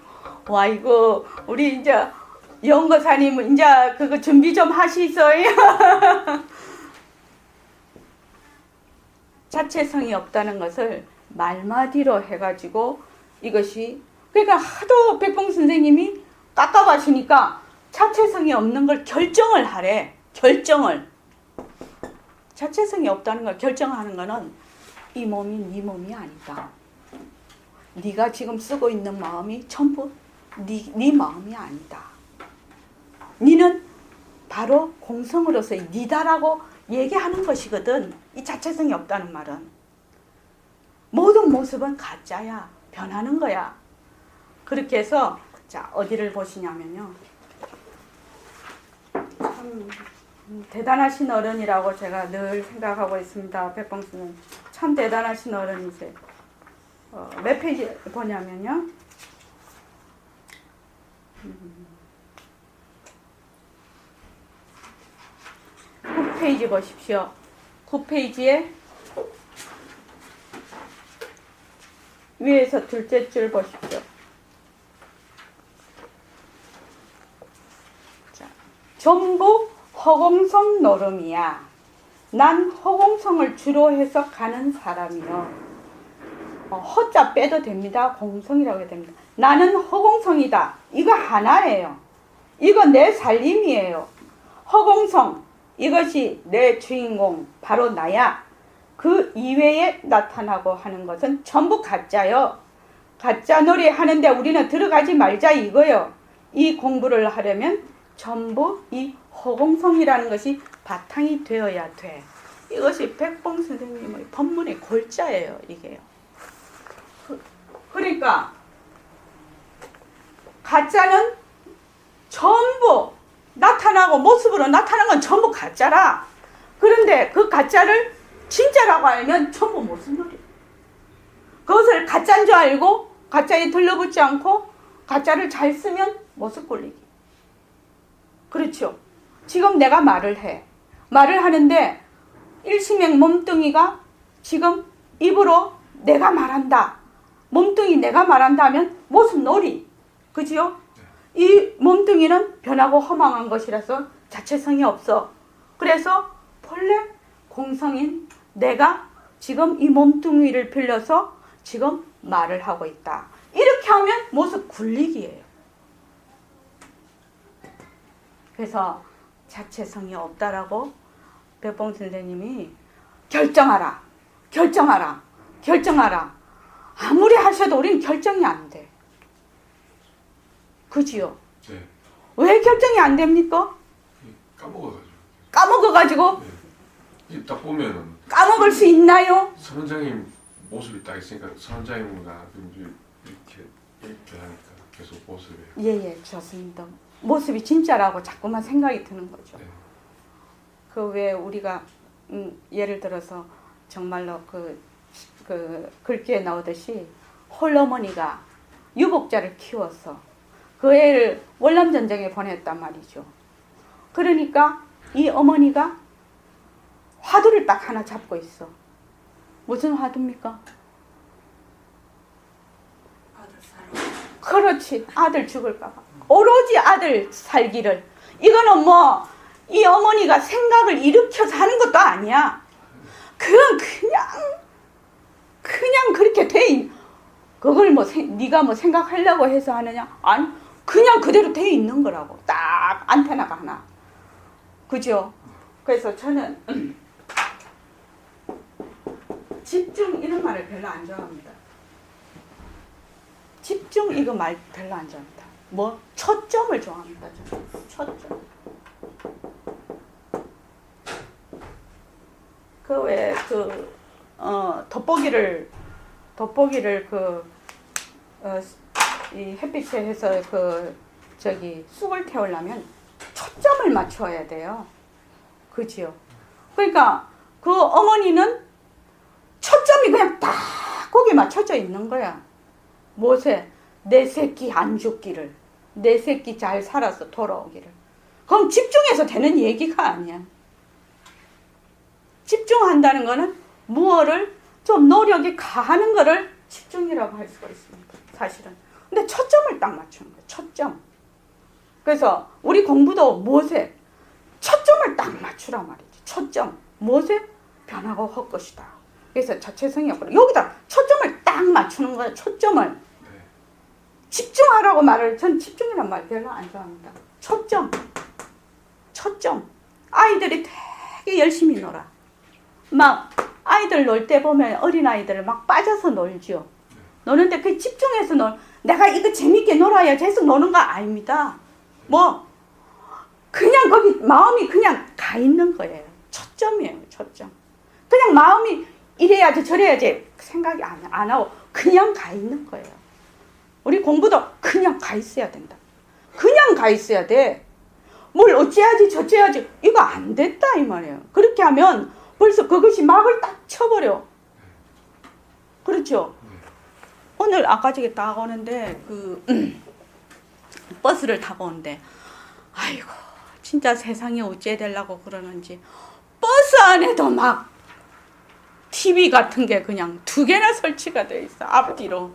Speaker 1: 와 이거 우리 이제 영거사님 이제 그거 준비 좀 하시소요. 자체성이 없다는 것을 말마디로 해가지고 이것이 그러니까 하도 백봉 선생님이 깝깝하시니까 자체성이 없는 걸 결정을 하래. 결정을. 자체성이 없다는 걸 결정하는 거는 이 몸이 네 몸이 아니다. 네가 지금 쓰고 있는 마음이 전부 네 마음이 아니다. 네는 바로 공성으로서의 네다라고 얘기하는 것이거든. 이 자체성이 없다는 말은. 모든 모습은 가짜야. 변하는 거야. 그렇게 해서 자 어디를 보시냐면요. 참 대단하신 어른이라고 제가 늘 생각하고 있습니다. 백봉스는 참 대단하신 어른이세요. 몇 페이지 보냐면요. 9페이지 보십시오. 9페이지에 위에서 둘째 줄 보십시오. 자, 전부 허공성 노름이야. 난 허공성을 주로 해서 가는 사람이요. 허자 빼도 됩니다. 공성이라고 해야 됩니다. 나는 허공성이다. 이거 하나예요. 이거 내 살림이에요. 허공성, 이것이 내 주인공, 바로 나야. 그 이외에 나타나고 하는 것은 전부 가짜요. 가짜 놀이 하는데 우리는 들어가지 말자 이거요. 이 공부를 하려면 전부 이 허공성이라는 것이 바탕이 되어야 돼. 이것이 백봉 선생님의 법문의 골자예요. 이게요. 그러니까 가짜는 전부 나타나고 모습으로 나타나는 건 전부 가짜라. 그런데 그 가짜를 진짜라고 알면 전부 모습놀이. 그것을 가짜인 줄 알고 가짜에 들러붙지 않고 가짜를 잘 쓰면 모습 꼴리기. 그렇죠. 지금 내가 말을 해. 말을 하는데 일시맹 몸뚱이가 지금 입으로 내가 말한다. 몸뚱이 내가 말한다 하면 모습놀이. 그지요? 이 몸뚱이는 변하고 허망한 것이라서 자체성이 없어. 그래서 본래 공성인 내가 지금 이 몸뚱이를 빌려서 지금 말을 하고 있다. 이렇게 하면 모습 굴리기예요. 그래서 자체성이 없다라고 백봉 선생님이 결정하라, 결정하라, 결정하라. 아무리 하셔도 우리는 결정이 안 돼. 그지요?
Speaker 2: 네.
Speaker 1: 왜 결정이 안 됩니까?
Speaker 2: 까먹어가지고.
Speaker 1: 까먹어가지고
Speaker 2: 네. 이딱 보면은
Speaker 1: 까먹을 수 있나요?
Speaker 2: 선 원장님 모습이 딱 있으니까 선 원장님과 이렇게 하니까 계속 모습이.
Speaker 1: 예예, 좋습니다. 모습이 진짜라고 자꾸만 생각이 드는 거죠.
Speaker 2: 네.
Speaker 1: 그 왜 우리가 예를 들어서 정말로 그 글귀에 나오듯이 홀어머니가 유복자를 키워서 그 애를 월남전쟁에 보냈단 말이죠. 그러니까 이 어머니가 화두를 딱 하나 잡고 있어. 무슨 화두입니까?
Speaker 4: 아들 사랑.
Speaker 1: 그렇지. 아들 죽을까 봐. 오로지 아들 살기를. 이거는 뭐 이 어머니가 생각을 일으켜서 하는 것도 아니야. 그건 그냥 그렇게 돼 있. 그걸 뭐 네가 뭐 생각하려고 해서 하느냐? 아니, 그냥 그대로 돼 있는 거라고. 딱 안테나가 하나. 그죠? 그래서 저는 집중 이런 말을 별로 안 좋아합니다. 집중 이거 말 별로 안 좋아합니다. 뭐 초점을 좋아합니다. 저는. 초점. 돋보기를 이 햇빛에 해서 쑥을 태우려면 초점을 맞춰야 돼요. 그지요? 그러니까 그 어머니는 초점이 그냥 딱 거기 맞춰져 있는 거야. 무엇에? 내 새끼 안 죽기를. 내 새끼 잘 살아서 돌아오기를. 그럼 집중해서 되는 얘기가 아니야. 집중한다는 거는 무엇을 좀 노력이 가하는 거를 집중이라고 할 수가 있습니다. 사실은. 근데 초점을 딱 맞추는 거예요. 초점. 그래서 우리 공부도 무엇에? 초점을 딱 맞추란 말이지. 초점. 무엇에? 변하고 헛것이다. 그래서 자체성이 없고 여기다 초점을 딱 맞추는 거예요. 초점을.
Speaker 2: 네.
Speaker 1: 집중하라고 말을 전 집중이란 말 별로 안 좋아합니다. 초점. 초점. 아이들이 되게 열심히 놀아. 막 아이들 놀 때 보면 어린아이들 막 빠져서 놀죠. 노는데 그 집중해서 내가 이거 재밌게 놀아야 계속 노는 거 아닙니다. 뭐 그냥 거기 마음이 그냥 가 있는 거예요. 초점이에요. 초점. 그냥 마음이 이래야지 저래야지 생각이 안 하고 그냥 가 있는 거예요. 우리 공부도 그냥 가 있어야 된다. 그냥 가 있어야 돼. 뭘 어찌해야지 저찌해야지 이거 안 됐다 이 말이에요. 그렇게 하면 벌써 그것이 막을 딱 쳐버려. 그렇죠? 오늘 아까 저기 딱 오는데 버스를 타고 오는데 아이고 진짜 세상에 어찌해야 되려고 그러는지 버스 안에도 막 TV 같은 게 그냥 2개나 설치가 돼 있어. 앞뒤로.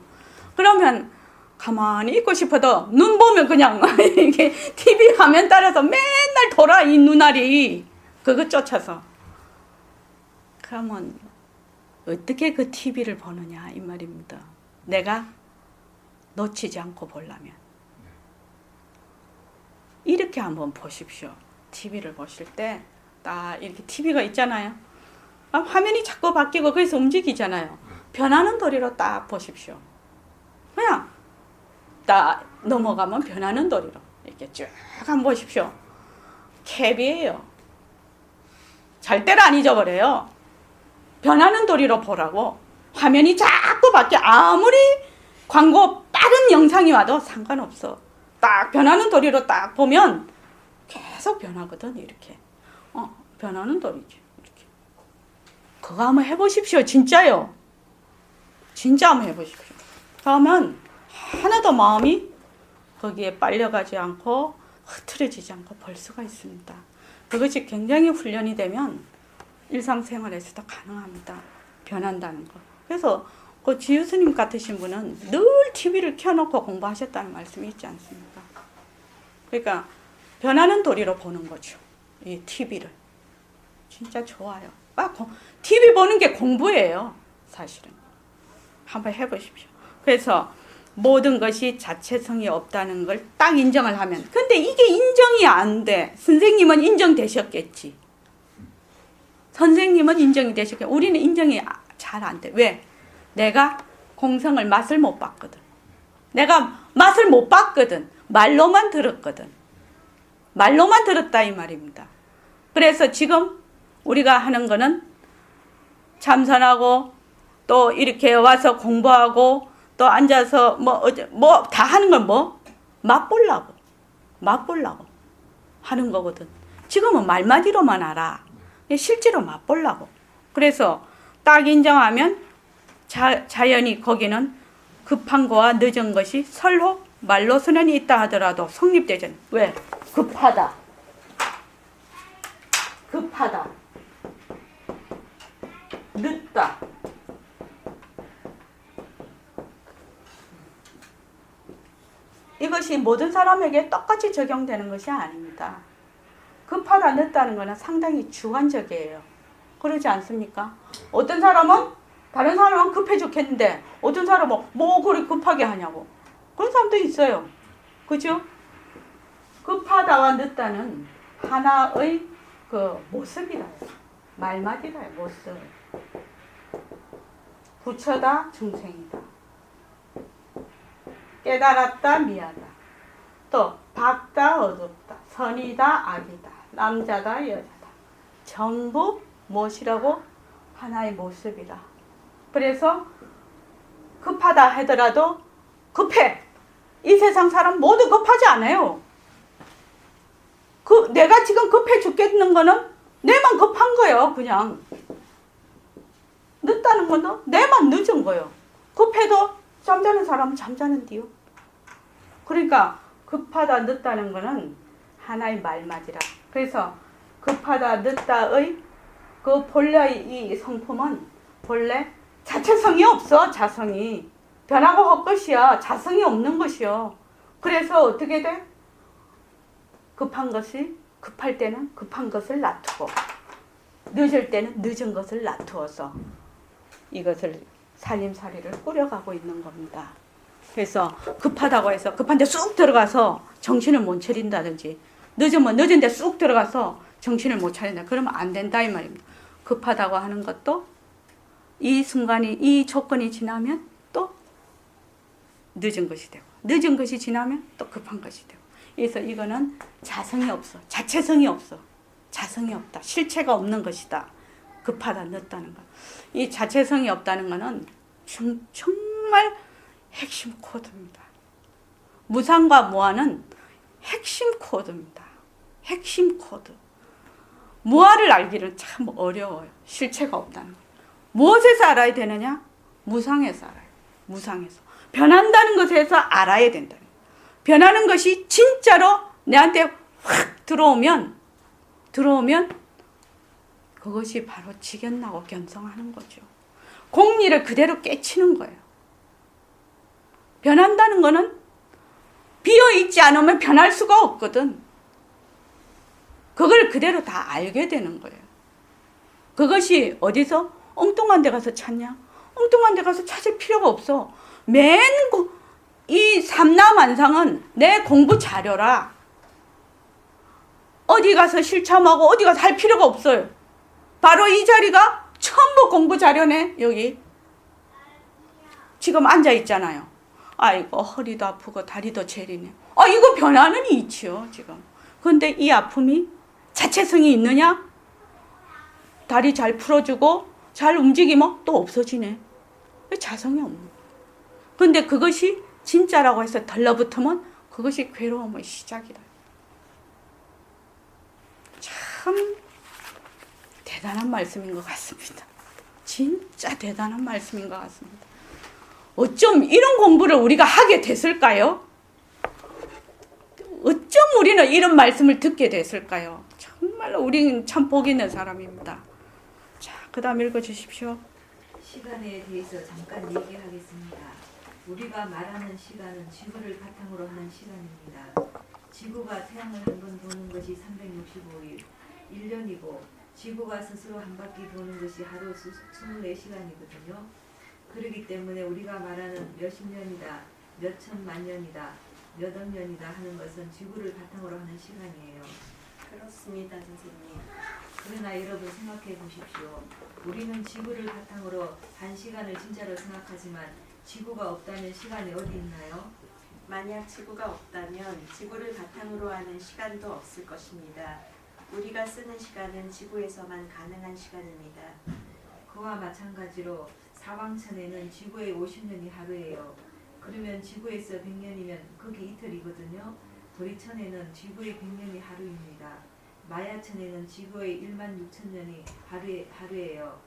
Speaker 1: 그러면 가만히 있고 싶어도 눈 보면 그냥 이게 TV 화면 따라서 맨날 돌아 이 눈알이 그거 쫓아서. 그러면 어떻게 그 TV를 보느냐 이 말입니다. 내가 놓치지 않고 보려면 이렇게 한번 보십시오. TV를 보실 때 딱 이렇게 TV가 있잖아요. 화면이 자꾸 바뀌고 거기서 움직이잖아요. 변하는 도리로 딱 보십시오. 그냥 딱 넘어가면 변하는 도리로 이렇게 쭉 한번 보십시오. 캡이에요. 절대로 안 잊어버려요. 변하는 도리로 보라고. 화면이 자꾸 바뀌어. 아무리 광고 빠른 영상이 와도 상관없어. 딱 변하는 도리로 딱 보면 계속 변하거든. 이렇게. 변하는 도리지. 이렇게. 그거 한번 해보십시오. 진짜요. 진짜 한번 해보십시오. 그러면 하나도 마음이 거기에 빨려가지 않고 흐트러지지 않고 볼 수가 있습니다. 그것이 굉장히 훈련이 되면 일상생활에서도 가능합니다. 변한다는 거. 그래서 그 지유스님 같으신 분은 늘 TV를 켜놓고 공부하셨다는 말씀이 있지 않습니까? 그러니까 변하는 도리로 보는 거죠. 이 TV를. 진짜 좋아요. TV 보는 게 공부예요. 사실은. 한번 해보십시오. 그래서 모든 것이 자체성이 없다는 걸 딱 인정을 하면. 근데 이게 인정이 안 돼. 선생님은 인정되셨겠지. 선생님은 인정이 되시고 우리는 인정이 잘 안 돼. 왜? 내가 공성을 맛을 못 봤거든. 내가 맛을 못 봤거든. 말로만 들었거든. 말로만 들었다 이 말입니다. 그래서 지금 우리가 하는 거는 참선하고 또 이렇게 와서 공부하고 또 앉아서 뭐 다 하는 건 뭐? 맛보려고 하는 거거든. 지금은 말마디로만 알아. 실제로 맛보려고. 그래서 딱 인정하면 자연히 거기는 급한 거와 늦은 것이 설호 말로 선언이 있다 하더라도 성립되잖아. 왜? 급하다. 늦다. 이것이 모든 사람에게 똑같이 적용되는 것이 아닙니다. 급하다 늦다는 것은 상당히 주관적이에요. 그러지 않습니까? 어떤 사람은 다른 사람은 급해 죽겠는데 어떤 사람은 뭐 그리 급하게 하냐고. 그런 사람도 있어요. 그죠? 급하다와 늦다는 하나의 그 모습이라요. 말마디라요. 모습. 부처다 중생이다. 깨달았다 미하다. 또 밝다 어둡다. 선이다 악이다. 남자다 여자다. 전부 무엇이라고? 하나의 모습이라. 그래서 급하다 하더라도 급해. 이 세상 사람 모두 급하지 않아요. 내가 지금 급해 죽겠는 거는 내만 급한 거예요. 그냥. 늦다는 거는 내만 늦은 거예요. 급해도 잠자는 사람은 잠자는데요. 그러니까 급하다 늦다는 거는 하나의 말맞이라. 그래서 급하다 늦다의 그 본래의 이 성품은 본래 자체성이 없어. 자성이 변하고 헛것이야. 자성이 없는 것이요. 그래서 어떻게 돼? 급할 때는 급한 것을 놔두고 늦을 때는 늦은 것을 놔두어서 이것을 살림살이를 꾸려가고 있는 겁니다. 그래서 급하다고 해서 급한데 쑥 들어가서 정신을 못 차린다든지 늦으면 늦은데 쑥 들어가서 정신을 못 차린다. 그러면 안 된다 이 말입니다. 급하다고 하는 것도 이 순간이 이 조건이 지나면 또 늦은 것이 되고 늦은 것이 지나면 또 급한 것이 되고 그래서 이거는 자성이 없어. 자체성이 없어. 자성이 없다. 실체가 없는 것이다. 급하다 늦다는 것. 이 자체성이 없다는 것은 정말 핵심 코드입니다. 무상과 무아는 핵심 코드입니다. 핵심 코드. 무아를 알기는 참 어려워요. 실체가 없다는 것. 무엇에서 알아야 되느냐? 무상에서 알아요. 무상에서. 변한다는 것에서 알아야 된다는 거예요. 변하는 것이 진짜로 내한테 확 들어오면 그것이 바로 직연나고 견성하는 거죠. 공리를 그대로 깨치는 거예요. 변한다는 거는 비어있지 않으면 변할 수가 없거든. 그걸 그대로 다 알게 되는 거예요. 그것이 어디서? 엉뚱한 데 가서 찾냐? 엉뚱한 데 가서 찾을 필요가 없어. 이 삼라만상은 내 공부 자료라. 어디 가서 실참하고 어디 가서 할 필요가 없어요. 바로 이 자리가 전부 공부 자료네. 여기 지금 앉아 있잖아요. 아이고 허리도 아프고 다리도 저리네. 이거 변하는 이치요 지금. 근데 이 아픔이 자체성이 있느냐? 다리 잘 풀어주고 잘 움직이면 또 없어지네. 자성이 없는 거예요. 근데 그것이 진짜라고 해서 달라붙으면 그것이 괴로움의 시작이다. 참 대단한 말씀인 것 같습니다. 진짜 대단한 말씀인 것 같습니다. 어쩜 이런 공부를 우리가 하게 됐을까요? 어쩜 우리는 이런 말씀을 듣게 됐을까요? 정말로 우리는 참 복 있는 사람입니다. 자, 그 다음 읽어주십시오.
Speaker 3: 시간에 대해서 잠깐 얘기하겠습니다. 우리가 말하는 시간은 지구를 바탕으로 하는 시간입니다. 지구가 태양을 한 번 도는 것이 365일, 1년이고 지구가 스스로 한 바퀴 도는 것이 하루 24시간이거든요. 그렇기 때문에 우리가 말하는 몇십 년이다, 몇 천만 년이다, 몇 억 년이다 하는 것은 지구를 바탕으로 하는 시간이에요.
Speaker 4: 그렇습니다, 선생님.
Speaker 3: 그러나 여러분 생각해 보십시오. 우리는 지구를 바탕으로 한 시간을 진짜로 생각하지만 지구가 없다면 시간이 어디 있나요?
Speaker 4: 만약 지구가 없다면 지구를 바탕으로 하는 시간도 없을 것입니다. 우리가 쓰는 시간은 지구에서만 가능한 시간입니다.
Speaker 3: 그와 마찬가지로 사왕천에는 지구의 50년이 하루예요. 그러면 지구에서 100년이면 그게 이틀이거든요. 도리천에는 지구의 100년이 하루입니다. 마야천에는 지구의 16,000년이 하루예요.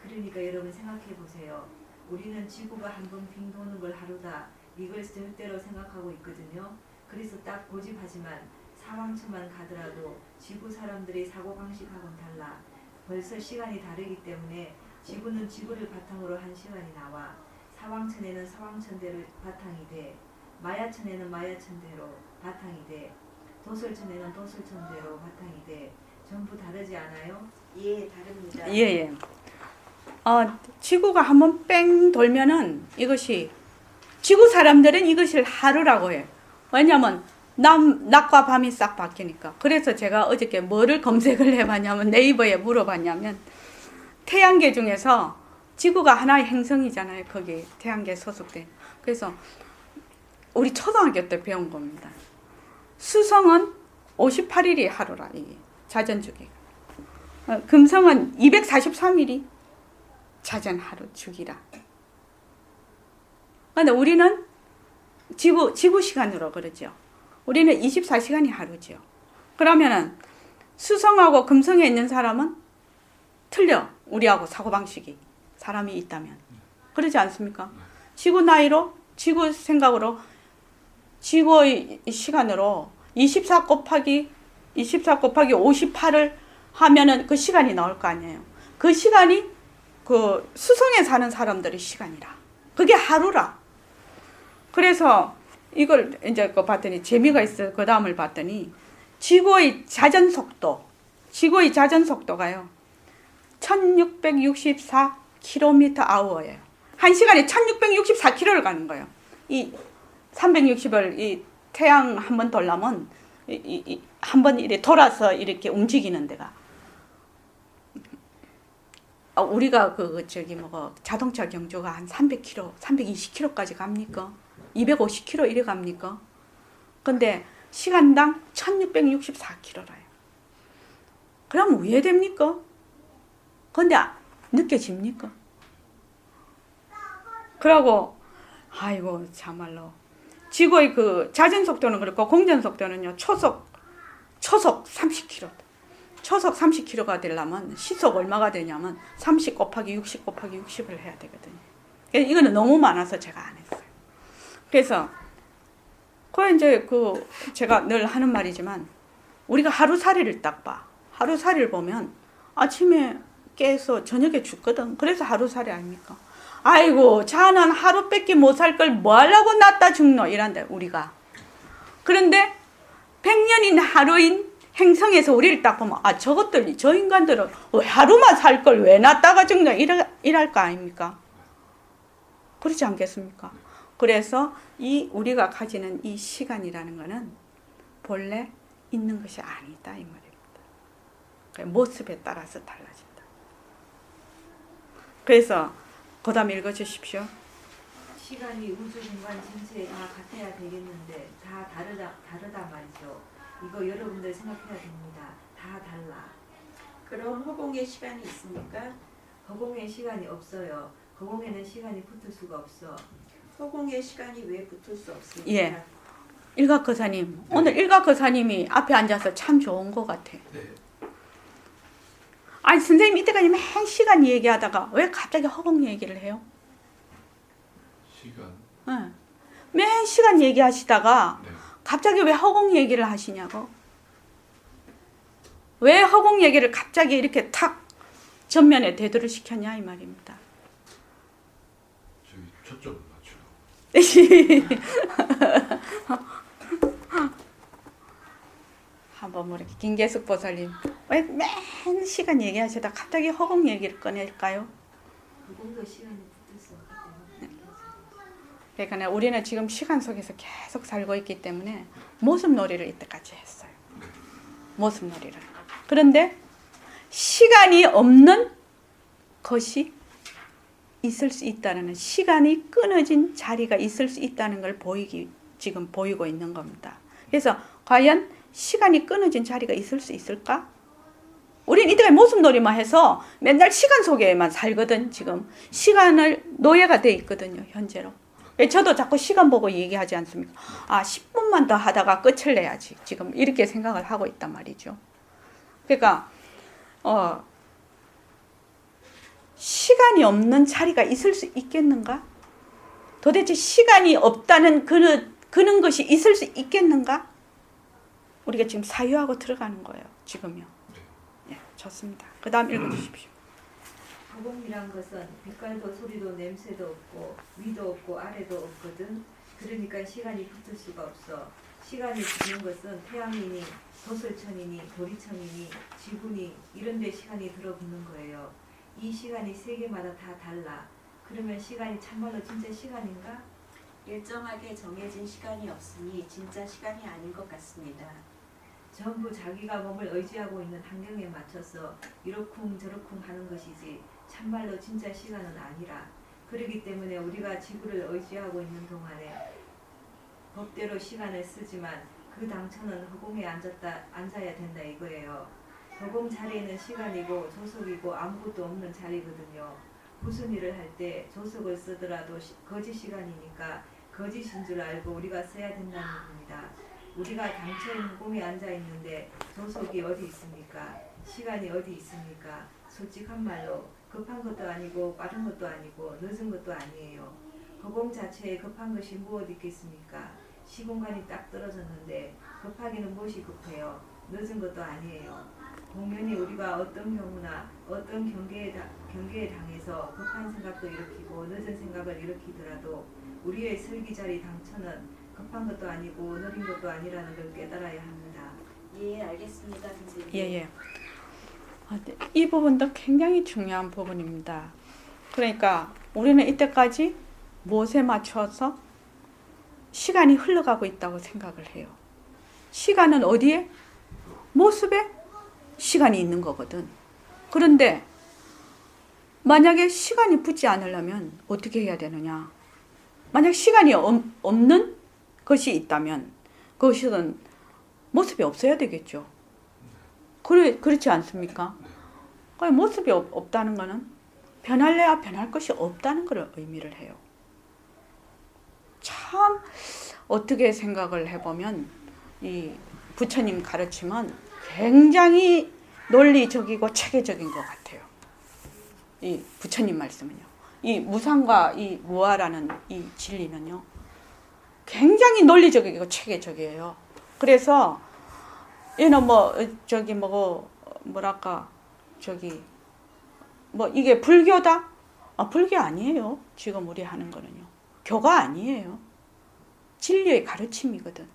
Speaker 3: 그러니까 여러분 생각해 보세요. 우리는 지구가 한 번 빙 도는 걸 하루다. 이걸 절대로 생각하고 있거든요. 그래서 딱 고집하지만 사왕천만 가더라도 지구 사람들의 사고방식하고는 달라. 벌써 시간이 다르기 때문에 지구는 지구를 바탕으로 한 시간이 나와. 사왕천에는 사왕천대로 바탕이 돼. 마야천에는 마야천대로 바탕이 돼. 도솔천에는 도솔천대로 바탕이 돼. 전부 다르지 않아요?
Speaker 4: 예, 다릅니다.
Speaker 1: 예. 지구가 한번 뺑 돌면은 이것이 지구 사람들은 이것을 하루라고 해요. 왜냐하면 낮과 밤이 싹 바뀌니까. 그래서 제가 어저께 뭐를 검색을 해봤냐면 네이버에 물어봤냐면 태양계 중에서 지구가 하나의 행성이잖아요. 거기 태양계 소속된. 그래서 우리 초등학교 때 배운 겁니다. 수성은 58일이 하루라. 이게 자전주기. 금성은 243일이 자전 하루 주기라. 근데 우리는 지구 시간으로 그러죠. 우리는 24시간이 하루죠. 그러면은 수성하고 금성에 있는 사람은 틀려. 우리하고 사고방식이. 사람이 있다면. 그러지 않습니까? 지구 나이로, 지구 생각으로, 지구의 시간으로 24 곱하기 58을 하면은 그 시간이 나올 거 아니에요. 그 시간이 그 수성에 사는 사람들의 시간이라. 그게 하루라. 그래서 이걸 이제 봤더니 재미가 있어요. 그 다음을 봤더니 지구의 자전 속도가요. 1664km/h예요. 한 시간에 1664km를 가는 거예요. 이 360을 이 태양 한 번 돌려면 한 번 이렇게 돌아서 이렇게 움직이는 데가 우리가 자동차 경주가 한 300km, 320km까지 갑니까? 250km 이래 갑니까? 근데 시간당 1664km라요. 그럼 왜 됩니까? 근데 느껴집니까? 그러고 아이고 참말로 지구의 그 자전 속도는 그렇고 공전 속도는요. 초속 30km. 초속 30km가 되려면 시속 얼마가 되냐면 30 곱하기 60 곱하기 60을 해야 되거든요. 이거는 너무 많아서 제가 안 했어요. 그래서 제가 늘 하는 말이지만 우리가 하루살이를 딱 봐. 하루살이를 보면 아침에 깨서 저녁에 죽거든. 그래서 하루살이 아닙니까? 아이고 자는 하루밖에 못 살 걸 뭐 하려고 낫다 죽노 이란다 우리가. 그런데 100년인 하루인 행성에서 우리를 딱 보면 저 인간들은 왜 하루만 살 걸 왜 낫다가 죽노 이랄 거 아닙니까? 그렇지 않겠습니까? 그래서 우리가 가지는 이 시간이라는 것은 본래 있는 것이 아니다 이 말입니다. 모습에 따라서 달라진다. 그래서 그 다음 읽어주십시오.
Speaker 3: 시간이 우주 공간 전체에 다 같아야 되겠는데 다 다르다 말이죠. 이거 여러분들 생각해야 됩니다. 다 달라.
Speaker 4: 그럼 허공에 시간이 있습니까?
Speaker 3: 허공에 시간이 없어요. 허공에는 시간이 붙을 수가 없어.
Speaker 4: 허공에 시간이 왜 붙을 수 없습니까?
Speaker 1: 예. 일각거사님, 오늘 일각거사님이 앞에 앉아서 참 좋은 것 같아.
Speaker 2: 네.
Speaker 1: 아니 선생님 이때까지 맨 시간 얘기하다가 왜 갑자기 허공 얘기를 해요?
Speaker 2: 시간.
Speaker 1: 네. 맨 시간 얘기하시다가
Speaker 2: 네.
Speaker 1: 갑자기 왜 허공 얘기를 하시냐고. 왜 허공 얘기를 갑자기 이렇게 탁 전면에 대두를 시켰냐 이 말입니다.
Speaker 2: 저기 초점을 맞추고.
Speaker 1: 한번 이렇게 김계숙 보살님 왜 맨 시간 얘기하시다 갑자기 허공 얘기를 꺼낼까요?
Speaker 3: 허공도 시간이 붙을 수 없기 때문에.
Speaker 1: 그러니까 우리는 지금 시간 속에서 계속 살고 있기 때문에 모습놀이를 이때까지 했어요. 모습놀이를. 그런데 시간이 없는 것이 있을 수 있다는, 시간이 끊어진 자리가 있을 수 있다는 걸 지금 보이고 있는 겁니다. 그래서 과연 시간이 끊어진 자리가 있을 수 있을까? 우린 이때까지 모습놀이만 해서 맨날 시간 속에만 살거든. 지금 시간을 노예가 돼 있거든요, 현재로. 저도 자꾸 시간 보고 얘기하지 않습니까? 10분만 더 하다가 끝을 내야지. 지금 이렇게 생각을 하고 있단 말이죠. 그러니까 시간이 없는 자리가 있을 수 있겠는가? 도대체 시간이 없다는 그런 것이 있을 수 있겠는가? 우리가 지금 사유하고 들어가는 거예요. 지금요. 예, 좋습니다. 그 다음 읽어주십시오.
Speaker 3: 허공이란 것은 빛깔도 소리도 냄새도 없고 위도 없고 아래도 없거든. 그러니까 시간이 붙을 수가 없어. 시간이 붙는 것은 태양이니 도설천이니 도리천이니 지구니 이런 데 시간이 들어붙는 거예요. 이 시간이 세계마다 다 달라. 그러면 시간이 참말로 진짜 시간인가?
Speaker 4: 일정하게 정해진 시간이 없으니 진짜 시간이 아닌 것 같습니다.
Speaker 3: 전부 자기가 몸을 의지하고 있는 환경에 맞춰서 이러쿵 저러쿵 하는 것이지 참말로 진짜 시간은 아니라. 그렇기 때문에 우리가 지구를 의지하고 있는 동안에 법대로 시간을 쓰지만 그 당초는 허공에 앉아야 된다 이거예요. 허공 자리에는 시간이고 조석이고 아무것도 없는 자리거든요. 무슨 일을 할 때 조석을 쓰더라도 거짓 시간이니까 거짓인 줄 알고 우리가 써야 된다는 겁니다. 우리가 당초에 허공에 앉아 있는데 조석이 어디 있습니까? 시간이 어디 있습니까? 솔직한 말로 급한 것도 아니고 빠른 것도 아니고 늦은 것도 아니에요. 허공 자체에 급한 것이 무엇 있겠습니까? 시공간이 딱 떨어졌는데 급하기는 무엇이 급해요? 늦은 것도 아니에요. 공연히 우리가 어떤 경우나 어떤 경계에 당해서 급한 생각도 일으키고 늦은 생각을 일으키더라도 우리의 설기자리 당처는 급한 것도 아니고 느린 것도 아니라는 걸 깨달아야 합니다.
Speaker 4: 예, 알겠습니다, 선생님.
Speaker 1: 예. 이 부분도 굉장히 중요한 부분입니다. 그러니까 우리는 이때까지 무엇에 맞춰서 시간이 흘러가고 있다고 생각을 해요. 시간은 어디에? 모습에 시간이 있는 거거든. 그런데 만약에 시간이 붙지 않으려면 어떻게 해야 되느냐? 만약 시간이 없는 것이 있다면 그것은 모습이 없어야 되겠죠. 그렇지 않습니까? 모습이 없다는 것은 변할래야 변할 것이 없다는 것을 의미를 해요. 참 어떻게 생각을 해보면 이 부처님 가르침은 굉장히 논리적이고 체계적인 것 같아요. 이 부처님 말씀은요. 이 무상과 이 무아라는 이 진리는요. 굉장히 논리적이고 체계적이에요. 그래서 얘는 이게 불교다? 불교 아니에요. 지금 우리 하는 거는요. 교가 아니에요. 진리의 가르침이거든.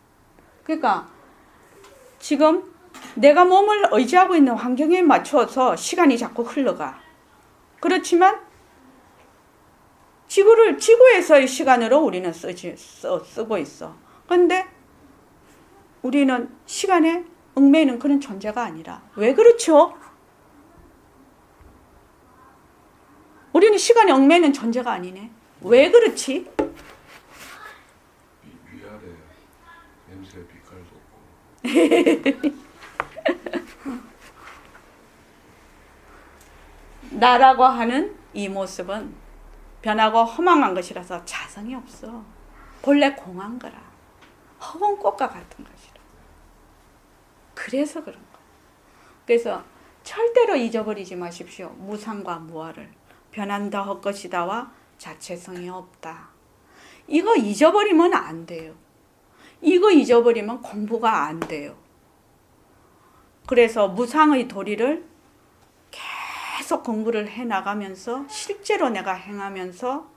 Speaker 1: 그러니까 지금 내가 몸을 의지하고 있는 환경에 맞춰서 시간이 자꾸 흘러가. 그렇지만 지구에서의 시간으로 우리는 쓰고 있어. 그런데 우리는 시간에 얽매이는 그런 존재가 아니라. 왜 그렇죠? 우리는 시간에 얽매이는 존재가 아니네. 왜 그렇지?
Speaker 2: 위아래 냄새 빛깔도 없고.
Speaker 1: 나라고 하는 이 모습은 변하고 허망한 것이라서 자성이 없어. 본래 공한 거라. 허공 꽃과 같은 것이라. 그래서 그런 거야. 그래서 절대로 잊어버리지 마십시오. 무상과 무아를. 변한다 헛것이다와 자체성이 없다. 이거 잊어버리면 안 돼요. 이거 잊어버리면 공부가 안 돼요. 그래서 무상의 도리를 계속 공부를 해나가면서 실제로 내가 행하면서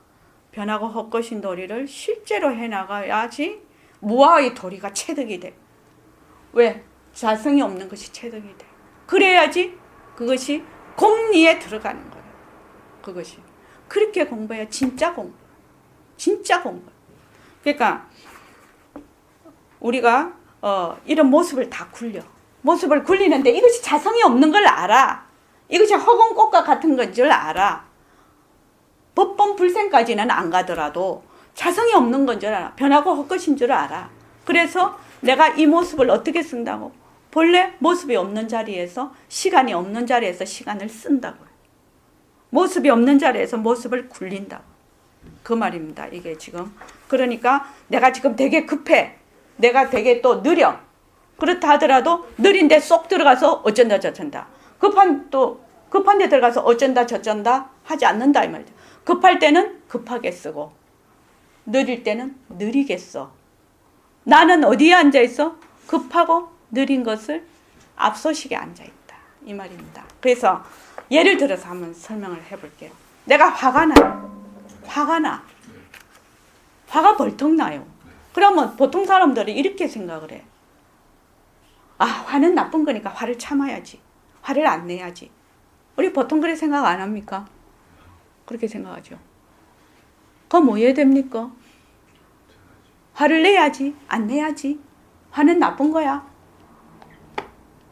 Speaker 1: 변하고 헛것인 도리를 실제로 해나가야지 무아의 도리가 체득이 돼. 왜? 자성이 없는 것이 체득이 돼. 그래야지 그것이 공리에 들어가는 거예요. 그것이. 그렇게 공부해야 진짜 공부. 진짜 공부. 그러니까 우리가 이런 모습을 다 굴려. 모습을 굴리는데 이것이 자성이 없는 걸 알아. 이것이 허공 꽃과 같은 건 줄 알아. 법본 불생까지는 안 가더라도 자성이 없는 건 줄 알아. 변하고 헛것인 줄 알아. 그래서 내가 이 모습을 어떻게 쓴다고? 본래 모습이 없는 자리에서, 시간이 없는 자리에서 시간을 쓴다고요. 모습이 없는 자리에서 모습을 굴린다고. 그 말입니다. 이게 지금. 그러니까 내가 지금 되게 급해. 내가 되게 또 느려. 그렇다 하더라도 느린데 쏙 들어가서 어쩐다 저쩐다. 급한 데 들어가서 어쩐다 저쩐다 하지 않는다 이 말이죠. 급할 때는 급하게 쓰고 느릴 때는 느리게 써. 나는 어디에 앉아 있어? 급하고 느린 것을 앞서시게 앉아 있다 이 말입니다. 그래서 예를 들어서 한번 설명을 해볼게요. 내가 화가 벌떡 나요. 그러면 보통 사람들이 이렇게 생각을 해. 아, 화는 나쁜 거니까 화를 참아야지. 화를 안 내야지. 우리 보통 그렇게 생각 안 합니까? 그렇게 생각하죠. 그럼 뭐 해야 됩니까? 화를 내야지. 안 내야지. 화는 나쁜 거야.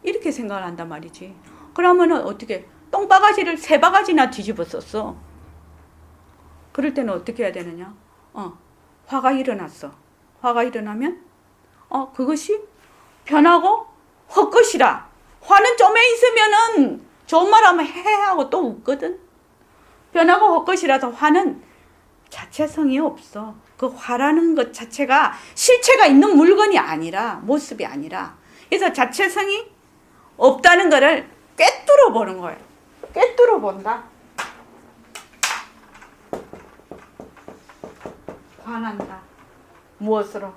Speaker 1: 이렇게 생각을 한단 말이지. 그러면은 어떻게 똥바가지를 3바가지나 뒤집어 썼어. 그럴 때는 어떻게 해야 되느냐? 화가 일어났어. 화가 일어나면 그것이 변하고 헛것이라. 화는 좀에 있으면은 좋은 말 하면 해하고 또 웃거든. 변하고 헛것이라서 화는 자체성이 없어. 그 화라는 것 자체가 실체가 있는 물건이 아니라, 모습이 아니라. 그래서 자체성이 없다는 거를 꿰뚫어 보는 거예요. 꿰뚫어 본다. 관한다. 무엇으로?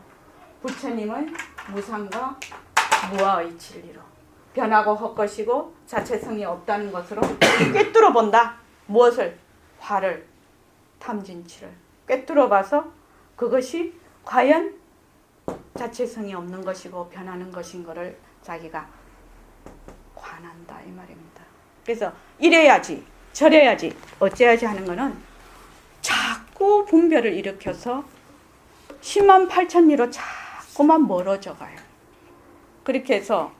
Speaker 1: 부처님의 무상과 무아의 진리로. 변하고 헛것이고 자체성이 없다는 것으로 꿰뚫어 본다. 무엇을? 화를, 탐진치를 꿰뚫어 봐서 그것이 과연 자체성이 없는 것이고 변하는 것인 것을 자기가 관한다 이 말입니다. 그래서 이래야지 저래야지 어째야지 하는 거는 자꾸 분별을 일으켜서 10만 8천 리로 자꾸만 멀어져 가요. 그렇게 해서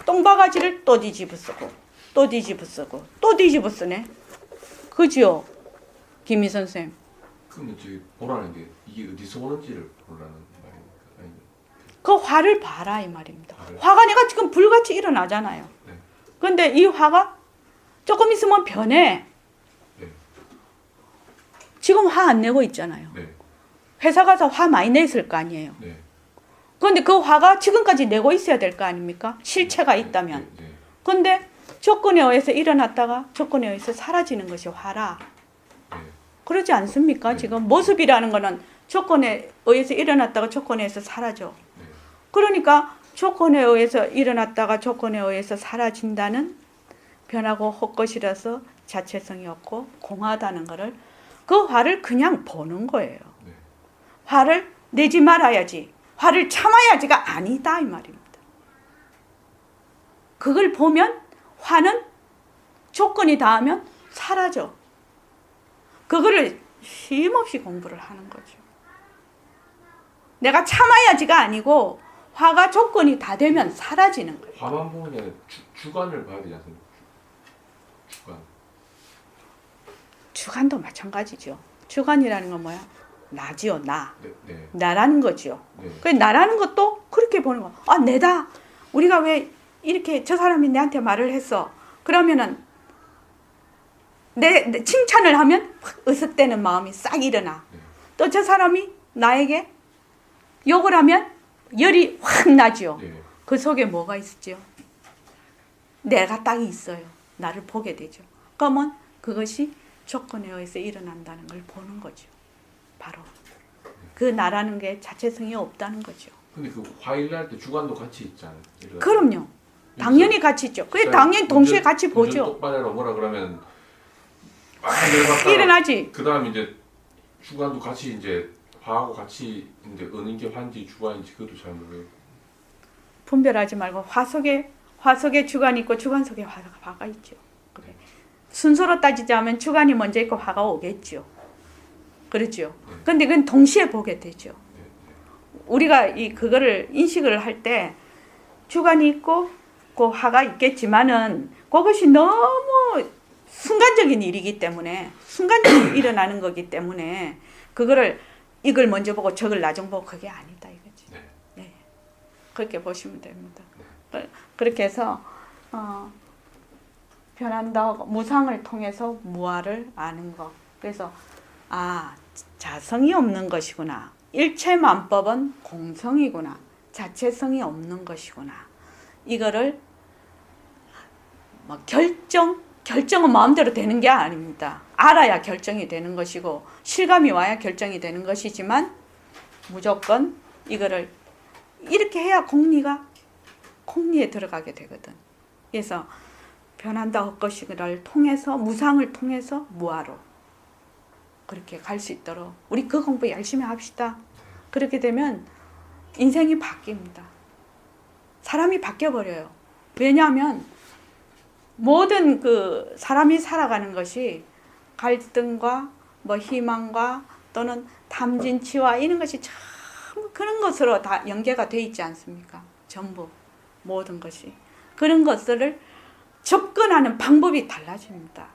Speaker 1: 똥바가지를 또 뒤집어 쓰고 또 뒤집어 쓰고 또 뒤집어 쓰네. 그죠? 김희 선생님.
Speaker 2: 그러면 저기 보라는 게 이게 어디서 오는지를 보라는 말입니까? 아니면
Speaker 1: 그 화를 봐라 이 말입니다.
Speaker 2: 화를?
Speaker 1: 화가 내가 지금 불같이 일어나잖아요.
Speaker 2: 네.
Speaker 1: 그런데 이 화가 조금 있으면 변해.
Speaker 2: 네.
Speaker 1: 지금 화 안 내고 있잖아요.
Speaker 2: 네.
Speaker 1: 회사 가서 화 많이 냈을 거 아니에요.
Speaker 2: 네.
Speaker 1: 그런데 그 화가 지금까지 내고 있어야 될 거 아닙니까? 실체가 있다면.
Speaker 2: 네. 네.
Speaker 1: 그런데 조건에 의해서 일어났다가 조건에 의해서 사라지는 것이 화라.
Speaker 2: 네.
Speaker 1: 그러지 않습니까?
Speaker 2: 네.
Speaker 1: 지금 모습이라는 거는 조건에 의해서 일어났다가 조건에 의해서 사라져.
Speaker 2: 네.
Speaker 1: 그러니까 조건에 의해서 일어났다가 조건에 의해서 사라진다는 변하고 헛것이라서 자체성이 없고 공하다는 거를 그 화를 그냥 보는 거예요.
Speaker 2: 네.
Speaker 1: 화를 내지 말아야지. 화를 참아야지가 아니다 이 말입니다. 그걸 보면 화는 조건이 닿으면 사라져. 그거를 쉼없이 공부를 하는 거죠. 내가 참아야지가 아니고 화가 조건이 다 되면 사라지는 거예요.
Speaker 2: 화만 보는 게 아니라 주관을 봐야 되지 않습니까? 주관.
Speaker 1: 주관도 마찬가지죠. 주관이라는 건 뭐야? 나지요, 나.
Speaker 2: 네. 네.
Speaker 1: 나라는 거지요.
Speaker 2: 네.
Speaker 1: 그 나라는 것도 그렇게 보는 거. 아, 내다. 우리가 왜 이렇게 저 사람이 내한테 말을 했어. 그러면은 내 칭찬을 하면 확 으쓱대는 마음이 싹 일어나.
Speaker 2: 네.
Speaker 1: 또 저 사람이 나에게 욕을 하면 열이 확 나죠.
Speaker 2: 네.
Speaker 1: 그 속에 뭐가 있었죠? 내가 딱 있어요. 나를 보게 되죠. 그러면 그것이 조건에 의해서 일어난다는 걸 보는 거죠. 바로 그 나라는 게 자체성이 없다는 거죠.
Speaker 2: 근데 그 화일 날 때 주관도 같이 있잖아요.
Speaker 1: 그럼요. 당연히 같이 있죠. 그게 당연히 동시에 같이 보죠.
Speaker 2: 똑바로 해라 뭐라 그러면 막 내려갔다가
Speaker 1: 일어나지.
Speaker 2: 그다음 이제 주관도 같이 이제 화하고 같이 이제 어느 게 화인지 주관인지 그것도 잘 모르요.
Speaker 1: 분별하지 말고 화 속에 주관이 있고 주관 속에 화가 있죠. 그래. 순서로 따지자면 주관이 먼저 있고 화가 오겠죠. 그렇죠. 근데 그건 동시에 보게 되죠. 우리가 그거를 인식을 할 때 주관이 있고 그 화가 있겠지만은 그것이 너무 순간적인 일이기 때문에 순간적으로 일어나는 거기 때문에 그거를 이걸 먼저 보고 저걸 나중 보고 그게 아니다 이거지.
Speaker 2: 네.
Speaker 1: 네. 그렇게 보시면 됩니다. 그렇게 해서 변한다 무상을 통해서 무아를 아는 것. 그래서 자성이 없는 것이구나. 일체만법은 공성이구나. 자체성이 없는 것이구나. 이거를 결정은 마음대로 되는 게 아닙니다. 알아야 결정이 되는 것이고 실감이 와야 결정이 되는 것이지만 무조건 이거를 이렇게 해야 공리에 들어가게 되거든. 그래서 변한다 헛것이를 통해서 무상을 통해서 무아로 그렇게 갈 수 있도록 우리 그 공부 열심히 합시다. 그렇게 되면 인생이 바뀝니다. 사람이 바뀌어버려요. 왜냐하면 모든 그 사람이 살아가는 것이 갈등과 뭐 희망과 또는 탐진치와 이런 것이 참 그런 것으로 다 연계가 돼 있지 않습니까? 전부 모든 것이 그런 것들을 접근하는 방법이 달라집니다.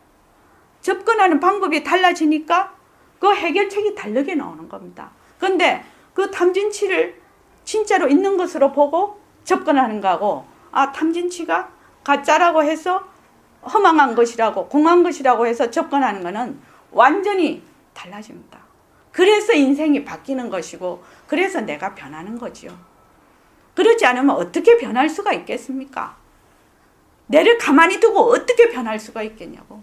Speaker 1: 접근하는 방법이 달라지니까 그 해결책이 다르게 나오는 겁니다. 그런데 그 탐진치를 진짜로 있는 것으로 보고 접근하는 거하고 탐진치가 가짜라고 해서 허망한 것이라고 공한 것이라고 해서 접근하는 것은 완전히 달라집니다. 그래서 인생이 바뀌는 것이고 그래서 내가 변하는 거지요. 그렇지 않으면 어떻게 변할 수가 있겠습니까? 내를 가만히 두고 어떻게 변할 수가 있겠냐고.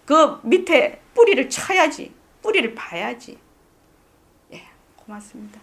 Speaker 1: 그 밑에 뿌리를 쳐야지. 뿌리를 봐야지. 예, 고맙습니다.